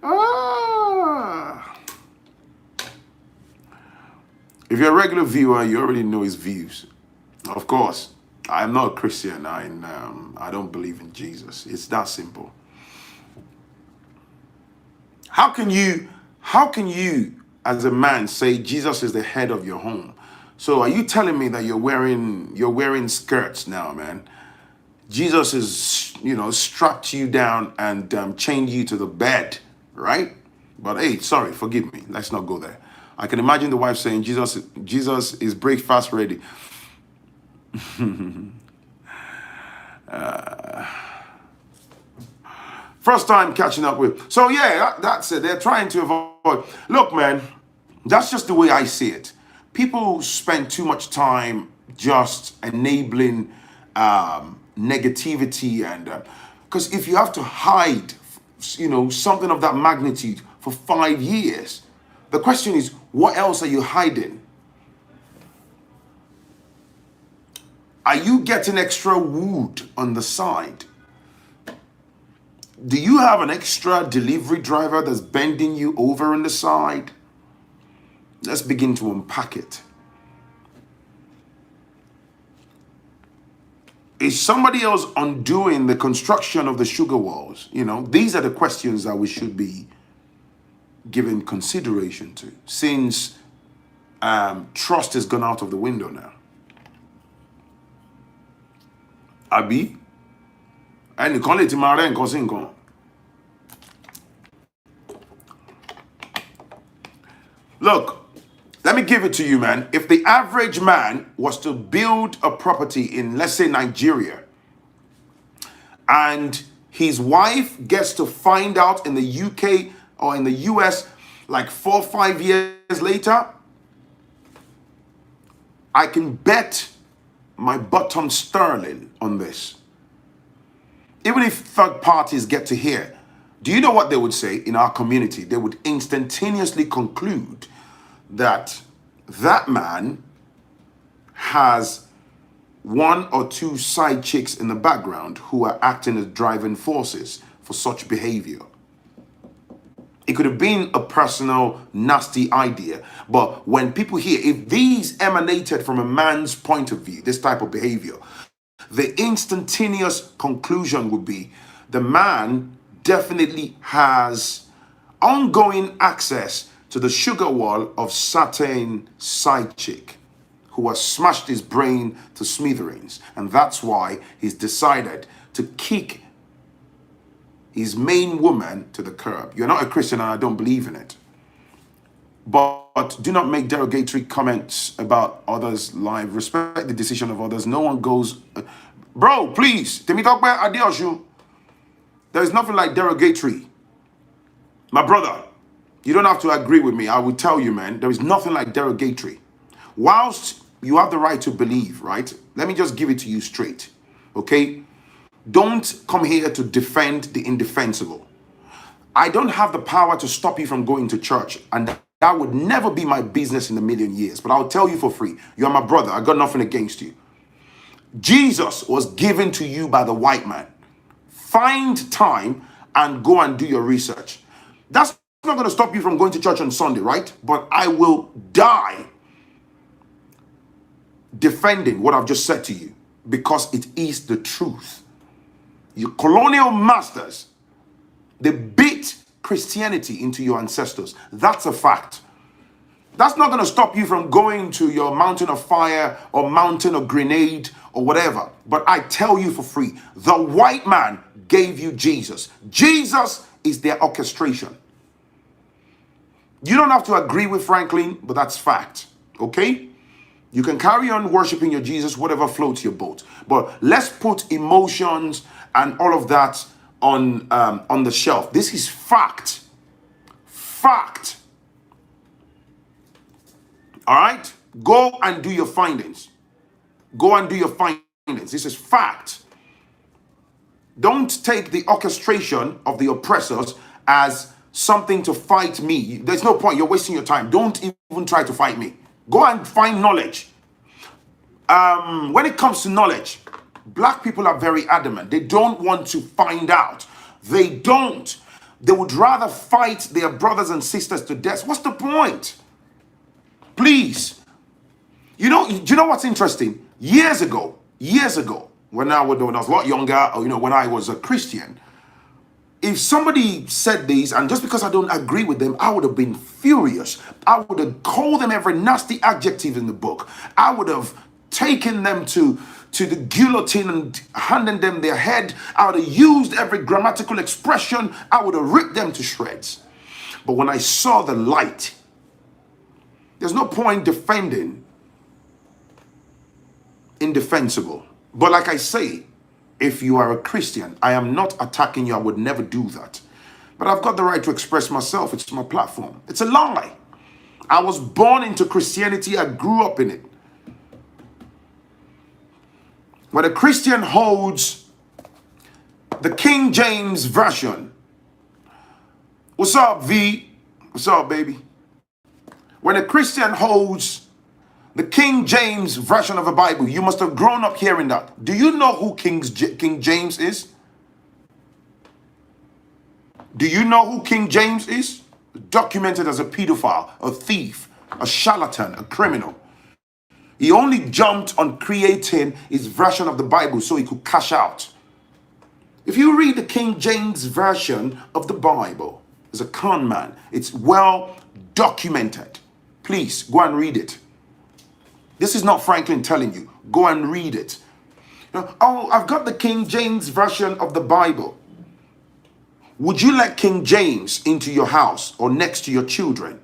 Ah. If you're a regular viewer, you already know his views. Of course, I'm not a Christian. I don't believe in Jesus. It's that simple. How can you, as a man, say Jesus is the head of your home? So are you telling me that you're wearing skirts now, man? Jesus is, strapped you down and chained you to the bed, right? But hey, sorry, forgive me. Let's not go there. I can imagine the wife saying, Jesus is breakfast ready. First time catching up with. So yeah, that's it. They're trying to avoid. Look, man, that's just the way I see it. People spend too much time just enabling negativity, and because if you have to hide, something of that magnitude for 5 years, the question is, what else are you hiding? Are you getting extra wood on the side? Do you have an extra delivery driver that's bending you over on the side? Let's begin to unpack it. Is somebody else undoing the construction of the sugar walls? These are the questions that we should be giving consideration to, since trust has gone out of the window now. Abi, ẹnìkan lè ti máa rẹ́ nǹkan sí nǹkan. Look, let me give it to you, man. If the average man was to build a property in, let's say, Nigeria, and his wife gets to find out in the UK or in the US like 4 or 5 years later, I can bet my bottom sterling on this. Even if third parties get to hear, do you know what they would say in our community? They would instantaneously conclude that that man has 1 or 2 side chicks in the background who are acting as driving forces for such behavior. It could have been a personal, nasty idea, but when people hear, if these emanated from a man's point of view, this type of behavior, the instantaneous conclusion would be the man definitely has ongoing access to the sugar wall of certain side chick who has smashed his brain to smithereens. And that's why he's decided to kick his main woman to the curb. You're not a Christian and I don't believe in it. But do not make derogatory comments about others' life. Respect the decision of others. No one goes... Bro, please. There is nothing like derogatory. My brother, you don't have to agree with me. I will tell you, man, there is nothing like derogatory. Whilst you have the right to believe, right? Let me just give it to you straight, okay? Don't come here to defend the indefensible. I don't have the power to stop you from going to church, and that would never be my business in a million years. But I'll tell you for free, you are my brother. I got nothing against you. Jesus was given to you by the white man. Find time and go and do your research. That's not going to stop you from going to church on Sunday, right? But I will die defending what I've just said to you, because it is the truth. Your colonial masters, they beat Christianity into your ancestors. That's a fact. That's not going to stop you from going to your mountain of fire or mountain of grenade or whatever. But I tell you for free, the white man gave you Jesus. Jesus is their orchestration. You don't have to agree with Phrankleen, but that's fact. Okay? You can carry on worshiping your Jesus, whatever floats your boat. But let's put emotions and all of that on the shelf. This is fact. Fact. All right? Go and do your findings. Go and do your findings. This is fact. Don't take the orchestration of the oppressors as something to fight me. There's no point. You're wasting your time. Don't even try to fight me. Go and find knowledge. When it comes to knowledge, Black people are very adamant. They don't want to find out. They don't. They would rather fight their brothers and sisters to death. What's the point? Please. Do you know what's interesting? Years ago, when I was a lot younger, or when I was a Christian, if somebody said this, and just because I don't agree with them, I would have been furious. I would have called them every nasty adjective in the book. I would have taken them to the guillotine and handed them their head. I would have used every grammatical expression. I would have ripped them to shreds. But when I saw the light, there's no point defending indefensible. But like I say, if you are a Christian, I am not attacking you. I would never do that. But I've got the right to express myself. It's my platform. It's a lie. I was born into Christianity. I grew up in it. When a Christian holds the King James Version, what's up, V? What's up, baby? When a Christian holds the King James Version of the Bible, you must have grown up hearing that. Do you know who King James is? Do you know who King James is? Documented as a pedophile, a thief, a charlatan, a criminal. He only jumped on creating his version of the Bible so he could cash out. If you read the King James Version of the Bible, as a con man, it's well documented. Please go and read it. This is not Phrankleen telling you. Go and read it. Oh, I've got the King James Version of the Bible. Would you let King James into your house or next to your children?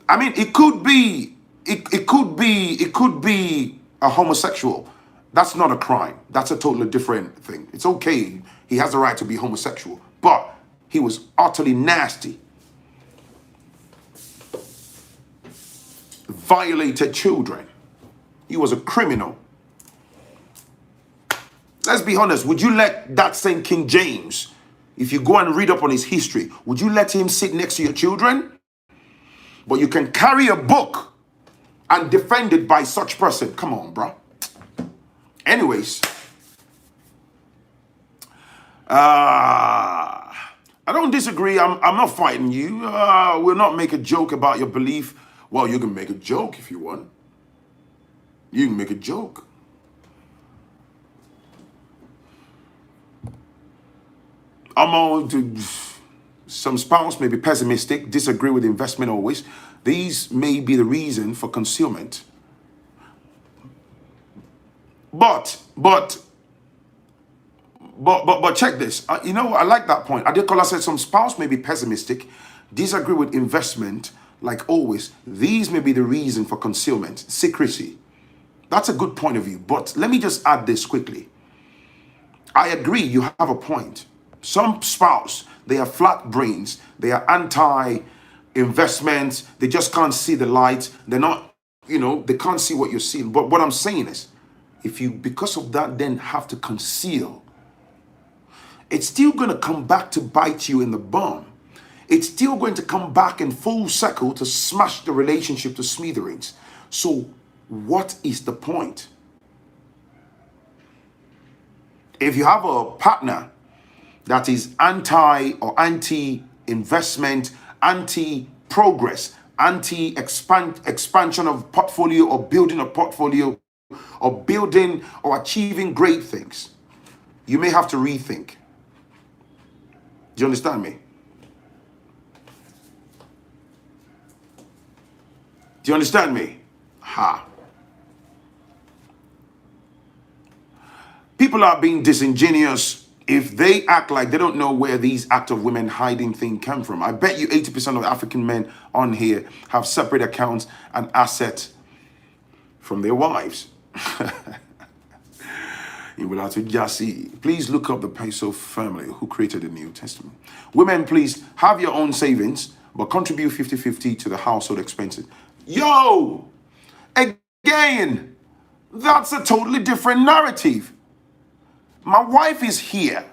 I mean, it could be a homosexual. That's not a crime. That's a totally different thing. It's okay. He has the right to be homosexual, but he was utterly nasty. Violated children. He was a criminal. Let's be honest. Would you let that same King James, if you go and read up on his history, would you let him sit next to your children? But you can carry a book and defend it by such person. Come on, bro. Anyways, I don't disagree. I'm not fighting you. We'll not make a joke about your belief. Well, you can make a joke if you want. You can make a joke. I'm on to some spouse may be pessimistic, disagree with investment always. These may be the reason for concealment. But check this. I like that point. Adekola said some spouse may be pessimistic, disagree with investment. Like always, these may be the reason for concealment, secrecy. That's a good point of view. But let me just add this quickly. I agree, you have a point. Some spouse, they are flat brains. They are anti-investment. They just can't see the light. They're not, they can't see what you're seeing. But what I'm saying is, if you, because of that, then have to conceal, it's still going to come back to bite you in the bum. It's still going to come back in full circle to smash the relationship to smithereens. So what is the point? If you have a partner that is anti or anti-investment, anti-progress, anti-expansion of portfolio or building a portfolio or building or achieving great things, you may have to rethink. Do you understand me? Do you understand me? Ha. People are being disingenuous if they act like they don't know where these act of women hiding thing come from. I bet you 80% of African men on here have separate accounts and assets from their wives. Please look up the Peso family who created the New Testament. Women, please have your own savings, but contribute 50-50 to the household expenses. Yo, again, that's a totally different narrative. My wife is here.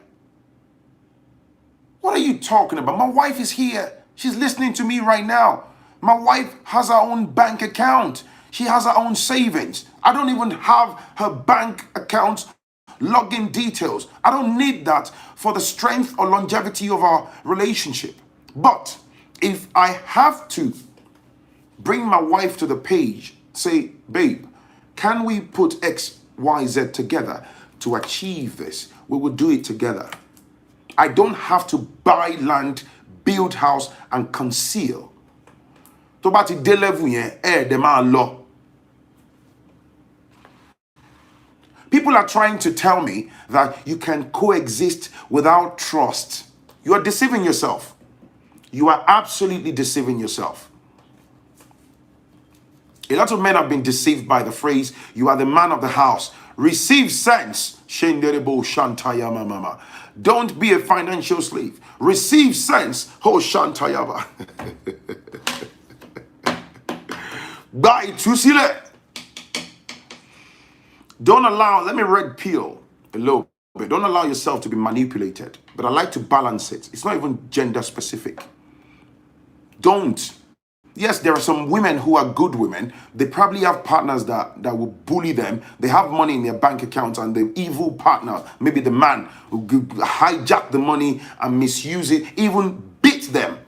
What are you talking about? My wife is here. She's listening to me right now. My wife has her own bank account. She has her own savings. I don't even have her bank account login details. I don't need that for the strength or longevity of our relationship. But if I have to bring my wife to the page, say, babe, can we put X, Y, Z together to achieve this? We will do it together. I don't have to buy land, build house, and conceal. Tó bá ti dé level yẹn, dẹ̀ máa lọ. People are trying to tell me that you can coexist without trust. You are deceiving yourself. You are absolutely deceiving yourself. A lot of men have been deceived by the phrase, you are the man of the house. Receive sense. Don't be a financial slave. Receive sense. Oh, Shantayaba. Bye, Tusile. Don't allow, let me red pill a little bit. Don't allow yourself to be manipulated. But I like to balance it. It's not even gender specific. Don't. Yes, there are some women who are good women. They probably have partners that will bully them. They have money in their bank accounts, and the evil partner, maybe the man, who hijack the money and misuse it, even beat them.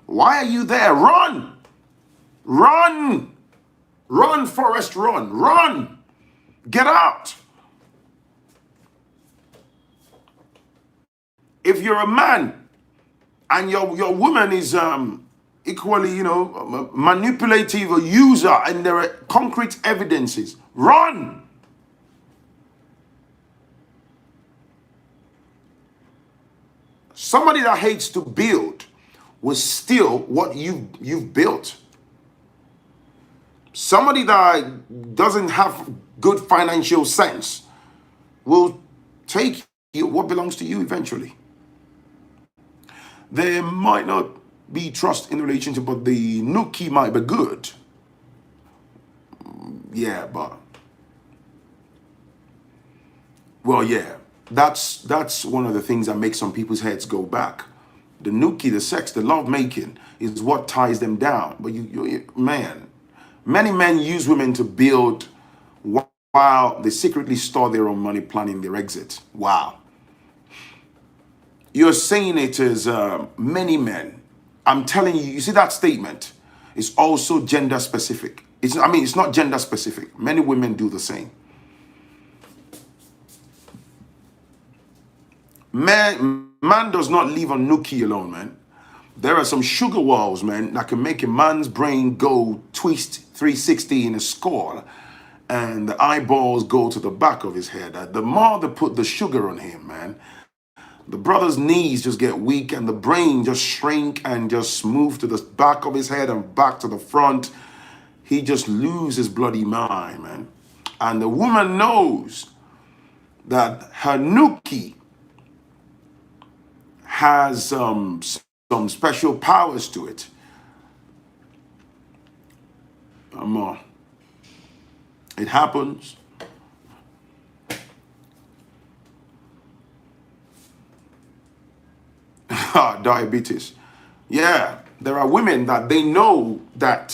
Why are you there? Run! Run! Run, Forrest, run! Run! Get out! If you're a man and your woman is equally, manipulative or user, and there are concrete evidences, run! Somebody that hates to build will steal what you've built. Somebody that doesn't have good financial sense will take what belongs to you eventually. There might not be trust in the relationship, but the nookie might be good. Yeah, but well, yeah, that's one of the things that makes some people's heads go back. The nookie, the sex, the love making is what ties them down. But man, many men use women to build while they secretly store their own money, planning their exit. Wow. You're saying it as many men. I'm telling you, you see that statement is also gender specific. It's not gender specific. Many women do the same. Man does not live on nookie alone, man. There are some sugar walls, man, that can make a man's brain go twist 360 in a score, and the eyeballs go to the back of his head. The more they put the sugar on him, man, the brother's knees just get weak and the brain just shrink and just move to the back of his head and back to the front. He just loses his bloody mind, man. And the woman knows that her nookie has some special powers to it. It happens. Diabetes. Yeah, there are women that they know that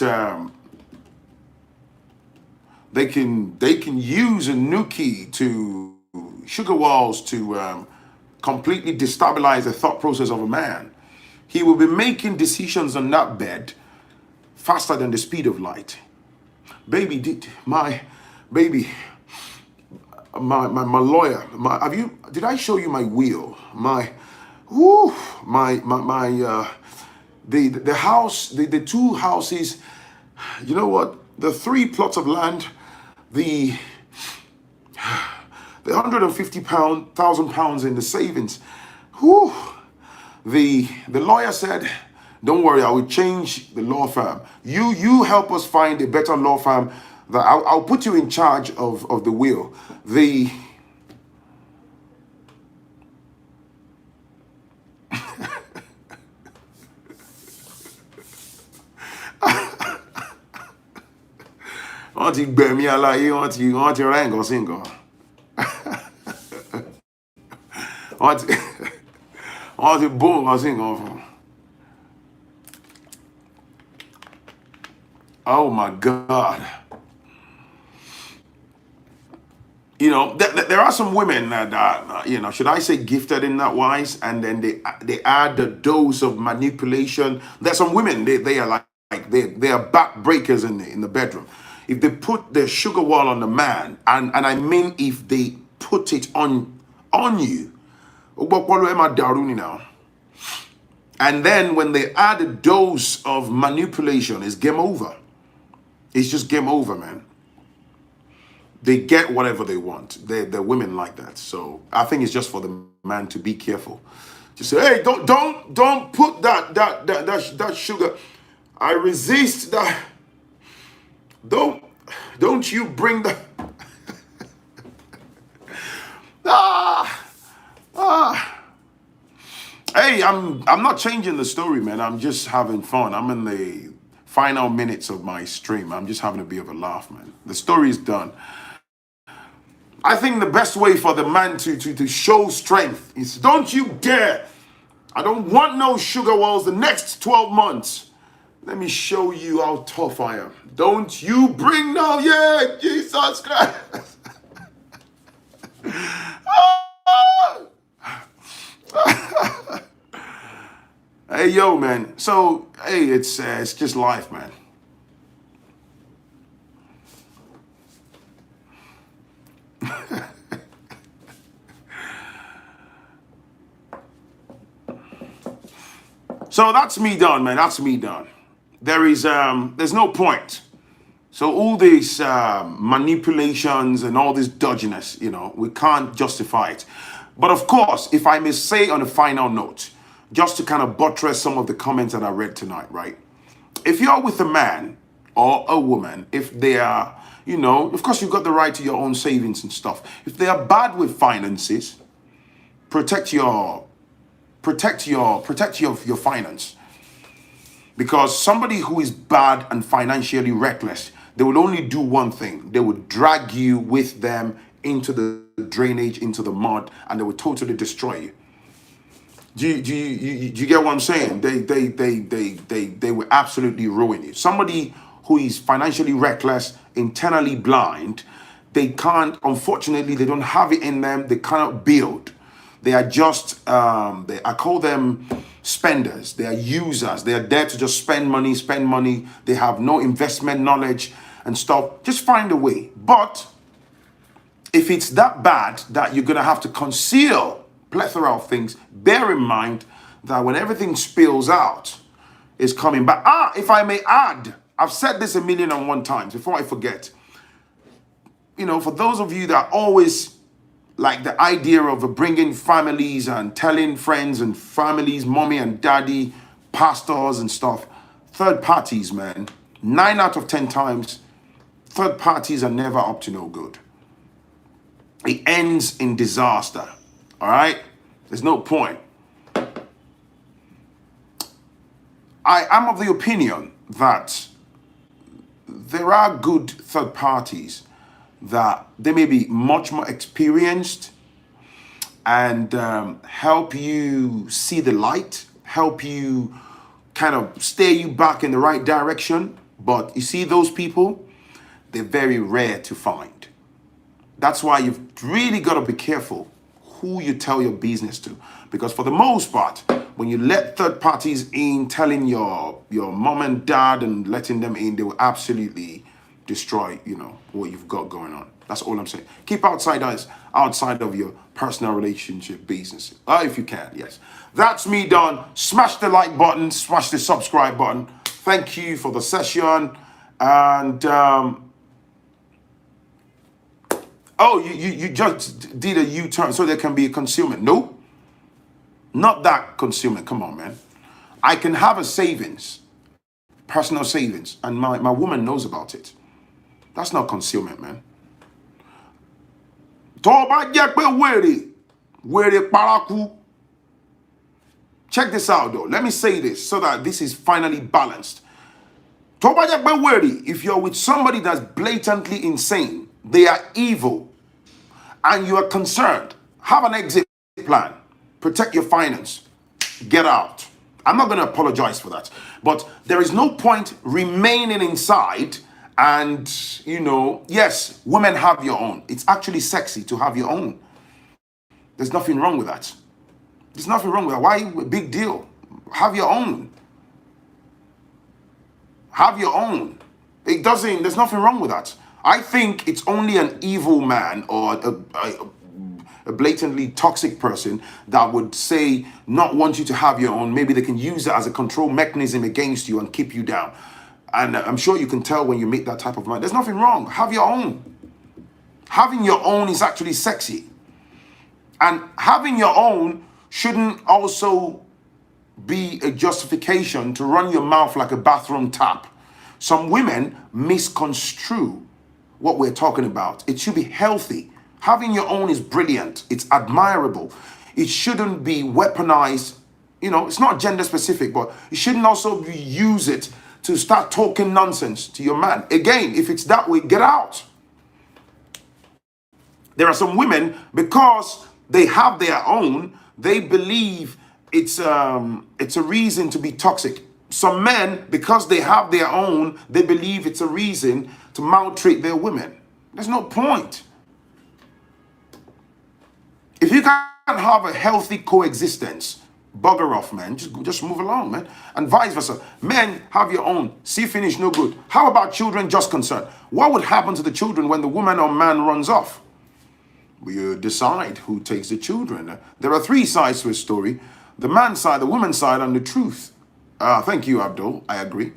they can use a nookie to sugar walls to completely destabilize the thought process of a man. He will be making decisions on that bed faster than the speed of light. My lawyer, did I show you my will? The house, the two houses, you know what? The 3 plots of land, the 150,000 pounds in the savings. Whew. The lawyer said, don't worry, I will change the law firm. You help us find a better law firm. That I'll put you in charge of the will. Wọ́n ti gbẹ̀mí aláyé, wọ́n ti rẹ́ nǹkan sí nǹkan. Wọ́n ti bó nǹkan sí nǹkan fún. Oh my God. You know, there are some women that are, you know, should I say gifted in that wise, and then they add the dose of manipulation. There's some women, they are like they are backbreakers in the bedroom. If they put the sugar wall on the man, and I mean if they put it on you, now. And then when they add a dose of manipulation, it's game over. It's just game over, man. They get whatever they want. They're women like that. So I think it's just for the man to be careful. Just say, hey, don't put that sugar. I resist that. Don't you bring the ah ah. Hey, I'm not changing the story, man. I'm just having fun. I'm in the final minutes of my stream. I'm just having a bit of a laugh, man. The story is done. I think the best way for the man to show strength is don't you dare. I don't want no sugar walls the next 12 months. Let me show you how tough I am. Don't you bring no, yeah, Jesus Christ. Hey, yo, man. So, hey, it's just life, man. So that's me done, man. That's me done. There's no point. So all these manipulations and all this dodginess, you know, we can't justify it. But of course, if I may say on a final note, just to kind of buttress some of the comments that I read tonight, right? If you're with a man or a woman, if they are, you know, of course you've got the right to your own savings and stuff. If they are bad with finances, protect your finance. Because somebody who is bad and financially reckless, they will only do one thing. They will drag you with them into the drainage, into the mud, and they will totally destroy you. Do you get what I'm saying? They will absolutely ruin you. Somebody who is financially reckless, internally blind, they can't, unfortunately, they don't have it in them. They cannot build. They are just, I call them spenders. They are users. They are there to just spend money. They have no investment knowledge and stuff. Just find a way. But if it's that bad that you're going to have to conceal plethora of things, bear in mind that when everything spills out, it's coming back. If I may add, I've said this 1,000,001 times before I forget. You know, for those of you that always like the idea of bringing families and telling friends and families, mommy and daddy, pastors and stuff, third parties, man, 9 out of 10 times, third parties are never up to no good. It ends in disaster. All right? There's no point. I am of the opinion that there are good third parties that they may be much more experienced and help you see the light, help you kind of steer you back in the right direction. But you see those people, they're very rare to find. That's why you've really got to be careful who you tell your business to. Because for the most part, when you let third parties in, telling your mom and dad and letting them in, they will absolutely destroy, you know, what you've got going on. That's all I'm saying. Keep outside of your personal relationship business. If you can, yes. That's me done. Smash the like button, smash the subscribe button. Thank you for the session. And you just did a U-turn so there can be a concealment. No, not that concealment. Come on, man. I can have a savings, personal savings, and my woman knows about it. That's not concealment, man. Check this out, though. Let me say this so that this is finally balanced. If you're with somebody that's blatantly insane, they are evil, and you are concerned, have an exit plan. Protect your finance. Get out. I'm not going to apologize for that. But there is no point remaining inside and, yes, women have your own. It's actually sexy to have your own. There's nothing wrong with that. There's nothing wrong with that. Why? Big deal. Have your own. Have your own. There's nothing wrong with that. I think it's only an evil man or a blatantly toxic person that would say not want you to have your own. Maybe they can use it as a control mechanism against you and keep you down. And I'm sure you can tell when you meet that type of man. There's nothing wrong. Have your own. Having your own is actually sexy. And having your own shouldn't also be a justification to run your mouth like a bathroom tap. Some women misconstrue what we're talking about. It should be healthy. Having your own is brilliant. It's admirable. It shouldn't be weaponized. It's not gender specific, but you shouldn't also use it to start talking nonsense to your man. Again, if it's that way, get out. There are some women, because they have their own, they believe it's a reason to be toxic. Some men, because they have their own, they believe it's a reason to maltreat their women. There's no point. If you can't have a healthy coexistence, bugger off, man. Just move along, man. And vice versa. Men, have your own. See finish, no good. How about children just concerned? What would happen to the children when the woman or man runs off? We decide who takes the children. There are three sides to a story. The man's side, the woman's side, and the truth. Thank you, Abdul. I agree.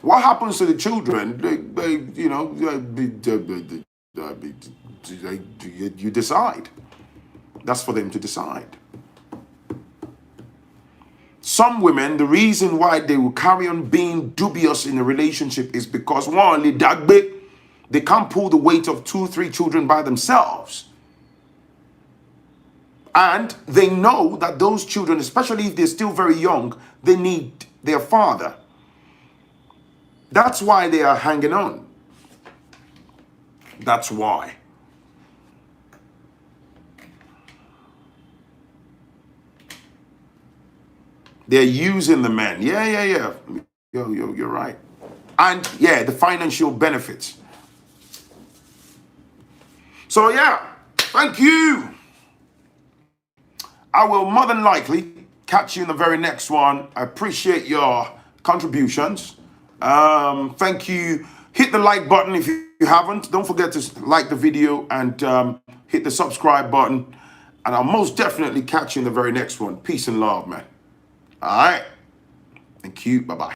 What happens to the children? You decide. That's for them to decide. Some women, the reason why they will carry on being dubious in a relationship is because, one, they can't pull the weight of 2-3 children by themselves. And they know that those children, especially if they're still very young, they need their father. That's why they are hanging on. That's why. They're using the men. Yeah. You're right. And yeah, the financial benefits. So yeah, thank you. I will more than likely catch you in the very next one. I appreciate your contributions. Thank you. Hit the like button if you haven't. Don't forget to like the video and hit the subscribe button. And I'll most definitely catch you in the very next one. Peace and love, man. All right. Thank you. Bye-bye.